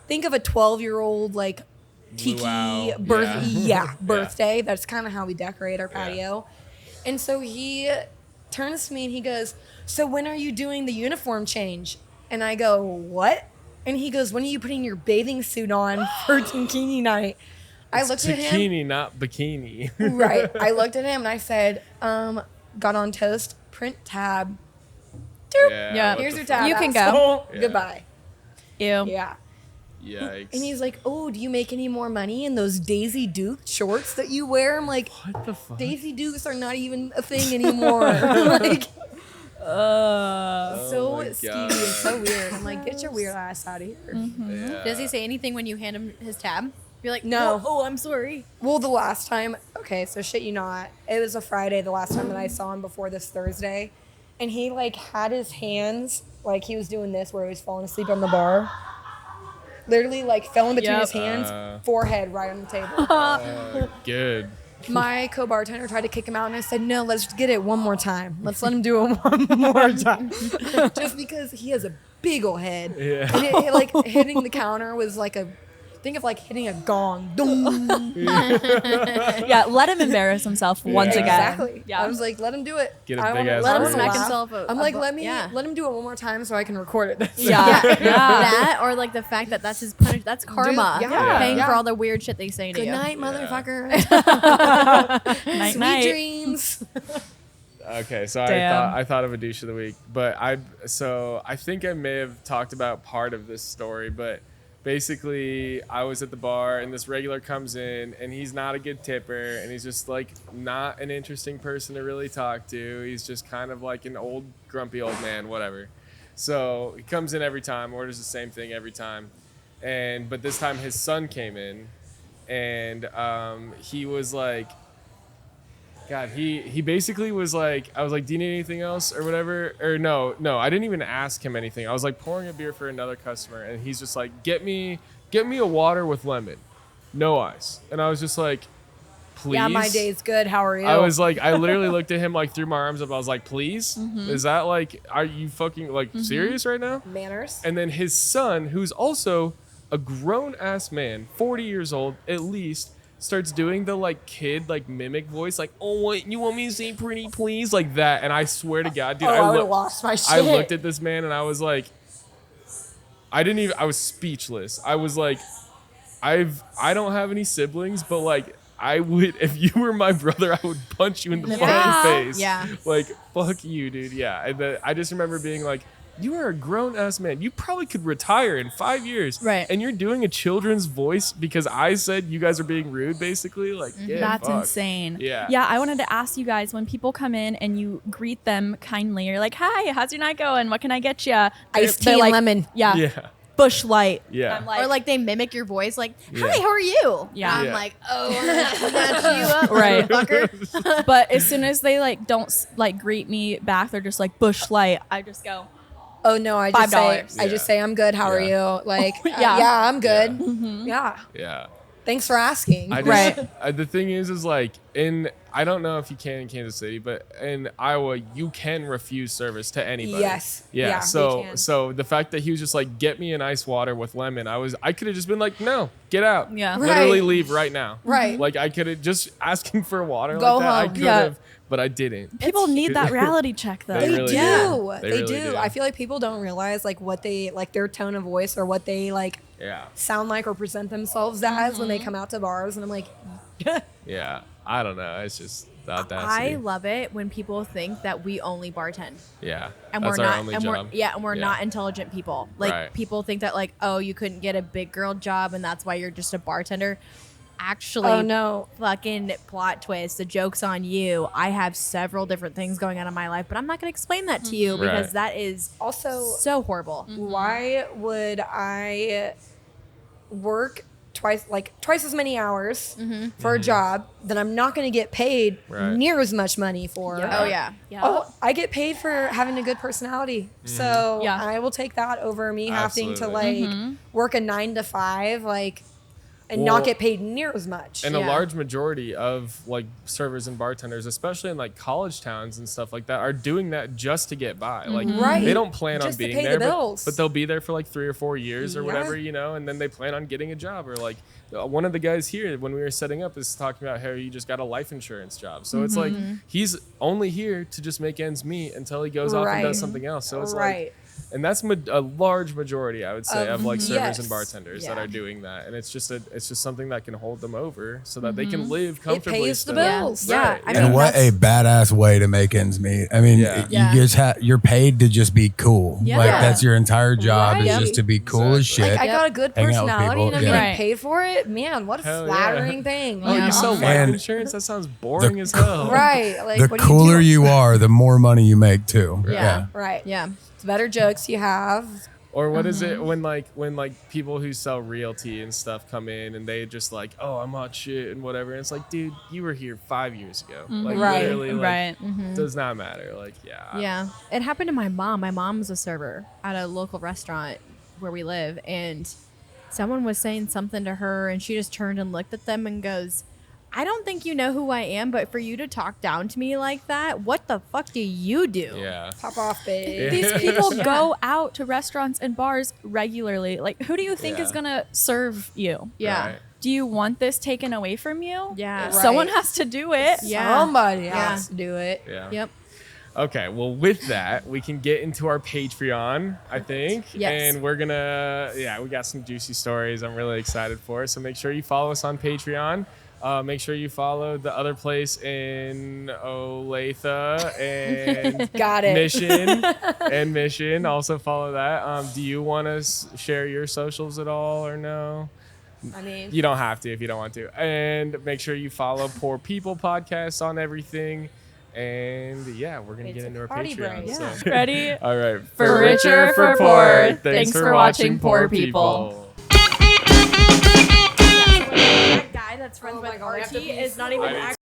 think of a 12-year-old like tiki Luau. birthday. That's kind of how we decorate our patio. And so he turns to me and he goes, so when are you doing the uniform change? And I go, what? And he goes, when are you putting your bathing suit on for tankini night? I looked at him. Zucchini, not bikini. Right. I looked at him and I said, got on toast, print tab. Doop. Yeah. what Here's the your fuck? tab. You can go. asshole. Yeah. Goodbye. Ew. Yeah. Yikes. And he's like, oh, do you make any more money in those Daisy Duke shorts that you wear? I'm like, what the fuck? Daisy Dukes are not even a thing anymore. Like, so my skeevy God. and so weird. I'm like, get your weird ass out of here. Yeah. Does he say anything when you hand him his tab? You're like, No. Oh, I'm sorry. Well, the last time, okay, so shit you not, it was a Friday the last time that I saw him before this Thursday. And he like had his hands, like he was doing this where he was falling asleep on the bar. Literally like fell in between Yep. his hands, forehead right on the table. Good. My co-bartender tried to kick him out and I said, no, let's get it one more time. Let's let him do it one more time. Just because he has a big ol' head. Yeah. And it, like hitting the counter was like think of like hitting a gong. Dong. Yeah, let him embarrass himself once again. Exactly. Yeah. I was like, let him do it. Get a I big wanna- ass Let him bruise. smack laugh. himself. I'm like, let him do it one more time so I can record it. Yeah. Yeah. Yeah. That or like the fact that that's his punish. That's karma. Dude, yeah. Paying Yeah. for all the weird shit they say to Good you. night, motherfucker. Night, Sweet night. dreams. Okay, so Damn. I thought of a douche of the week, but I think I may have talked about part of this story, but basically I was at the bar and this regular comes in and he's not a good tipper and he's just like not an interesting person to really talk to. He's just kind of like an old grumpy old man, whatever. So he comes in every time, orders the same thing every time, but this time his son came in and he was like. God, he basically was like, I was like, do you need anything else or whatever? Or no, I didn't even ask him anything. I was like pouring a beer for another customer and he's just like, get me a water with lemon, no ice. And I was just like, please. Yeah, my day's good. How are you? I was like, I literally looked at him like threw my arms up. I was like, please? Is that like, are you fucking like serious right now? manners. And then his son, who's also a grown ass man, 40 years old at least, starts doing the like kid like mimic voice, like, oh, what you want me to say pretty please, like that. And I swear to God, dude, I would have look- lost my shit. I looked at this man and I was like, I was speechless. I was like, I don't have any siblings, but like I would, if you were my brother, I would punch you in the fucking face. Yeah. Like, fuck you, dude. Yeah. And then I just remember being like, you are a grown ass man. You probably could retire in 5 years. Right. And you're doing a children's voice because I said you guys are being rude, basically. Like, yeah. That's fuck. insane. Yeah. Yeah, I wanted to ask you guys, when people come in and you greet them kindly, you're like, hi, how's your night going? What can I get you? Iced tea and lemon. Yeah. Yeah. Bush Light. Yeah. I'm like, Or like they mimic your voice, like, "Hi, Yeah. how are you?" Yeah. And I'm Yeah. like, "Oh, I'm gonna snatch you up, Right. fucker." but as soon as they like don't like greet me back, they're just like Bush Light. I just go, Oh no, I just say $5. I just say I'm good. How are Yeah. you? Like Yeah. yeah, I'm good. Yeah. Yeah. Yeah. Thanks for asking. I just, Right. the thing is like I don't know if you can in Kansas City, but in Iowa you can refuse service to anybody. Yes. Yeah. Yeah, so we can. so the fact that he was just like, get me an ice water with lemon, I could have just been like, no, get out. Yeah. Literally Right. leave right now. Right. Like I could have just asking for water Go like that. I home. could Yeah. have, but I didn't. people need that reality check though. They They really do. do. They, They really do. do. I feel like people don't realize like what they like their tone of voice or what they like Yeah. sound like or present themselves as when they come out to bars, and I'm like, Yeah. I don't know. It's just the I audacity. love it when people think that we only bartend. Yeah. And That's we're our not only and job. we're Yeah. not intelligent people. Like Right. people think that like, oh, you couldn't get a big girl job and that's why you're just a bartender. Actually, oh no, fucking plot twist. The joke's on you. I have several different things going on in my life, but I'm not going to explain that to you because Right. that is also so horrible. why would I work twice as many hours for a job that I'm not going to get paid Right. near as much money for? Oh yeah. Oh, I get paid for having a good personality, so Yeah. I will take that over me having to like Absolutely. work a 9 to 5, like, and Well, not get paid near as much. And Yeah. a large majority of like servers and bartenders, especially in like college towns and stuff like that, are doing that just to get by. Like Right. they don't plan Just to on being pay the there, bills. but they'll be there for like 3 or 4 years or Yeah. whatever, you know, and then they plan on getting a job. Or like one of the guys here when we were setting up is talking about how he just got a life insurance job. So it's like he's only here to just make ends meet until he goes off and does Right. something else. So it's Right. like. And that's a large majority, I would say, of like servers and yes. bartenders that Yeah. are doing that, and it's just something that can hold them over so that they can live comfortably. pays the still. bills. Yeah. Right, I yeah. mean, And what a badass way to make ends meet. I mean, Yeah. Yeah. you just you're paid to just be cool. Yeah. Like that's your entire job is Right. just to be cool as Exactly. shit. Like, I got a good Hang out with personality and I'm people, getting yeah. Right. paid for it. Man, what a Hell yeah. flattering thing. Oh, Like, you sell life And insurance? That sounds boring as hell. right. Like, The what do you cooler do? you are, the more money you make too. Yeah. Right. Yeah. The better jokes you have. Or what is it when people who sell realty and stuff come in and they just like, oh, I'm hot shit and whatever. And it's like, dude, you were here 5 years ago. Like Right. literally, like, Right. does not matter. Like, yeah. Yeah. It happened to my mom. My mom's a server at a local restaurant where we live, and someone was saying something to her, and she just turned and looked at them and goes, I don't think you know who I am, but for you to talk down to me like that, what the fuck do you do? Yeah. Pop off, babe. These people go out to restaurants and bars regularly. Like, who do you think is Yeah. gonna serve you? Yeah. Right. Do you want this taken away from you? Yeah. Right. Someone has to do it. Yeah. Somebody has to do it. Yeah. Yep. Okay, well, with that, we can get into our Patreon, I think. Yes. And we're gonna, we got some juicy stories I'm really excited for. So make sure you follow us on Patreon. Make sure you follow the other place in Olathe and Got it. Mission. Also follow that. Do you want to share your socials at all or no? I mean, You don't have to if you don't want to. And make sure you follow Poor People Podcast on everything. And yeah, we're gonna It's get a into our party Patreon. break. So. Ready? All right. For richer, for poor. Thanks for watching Poor People. That guy that's friends Oh my with God, I have RT to pee is not so even bad.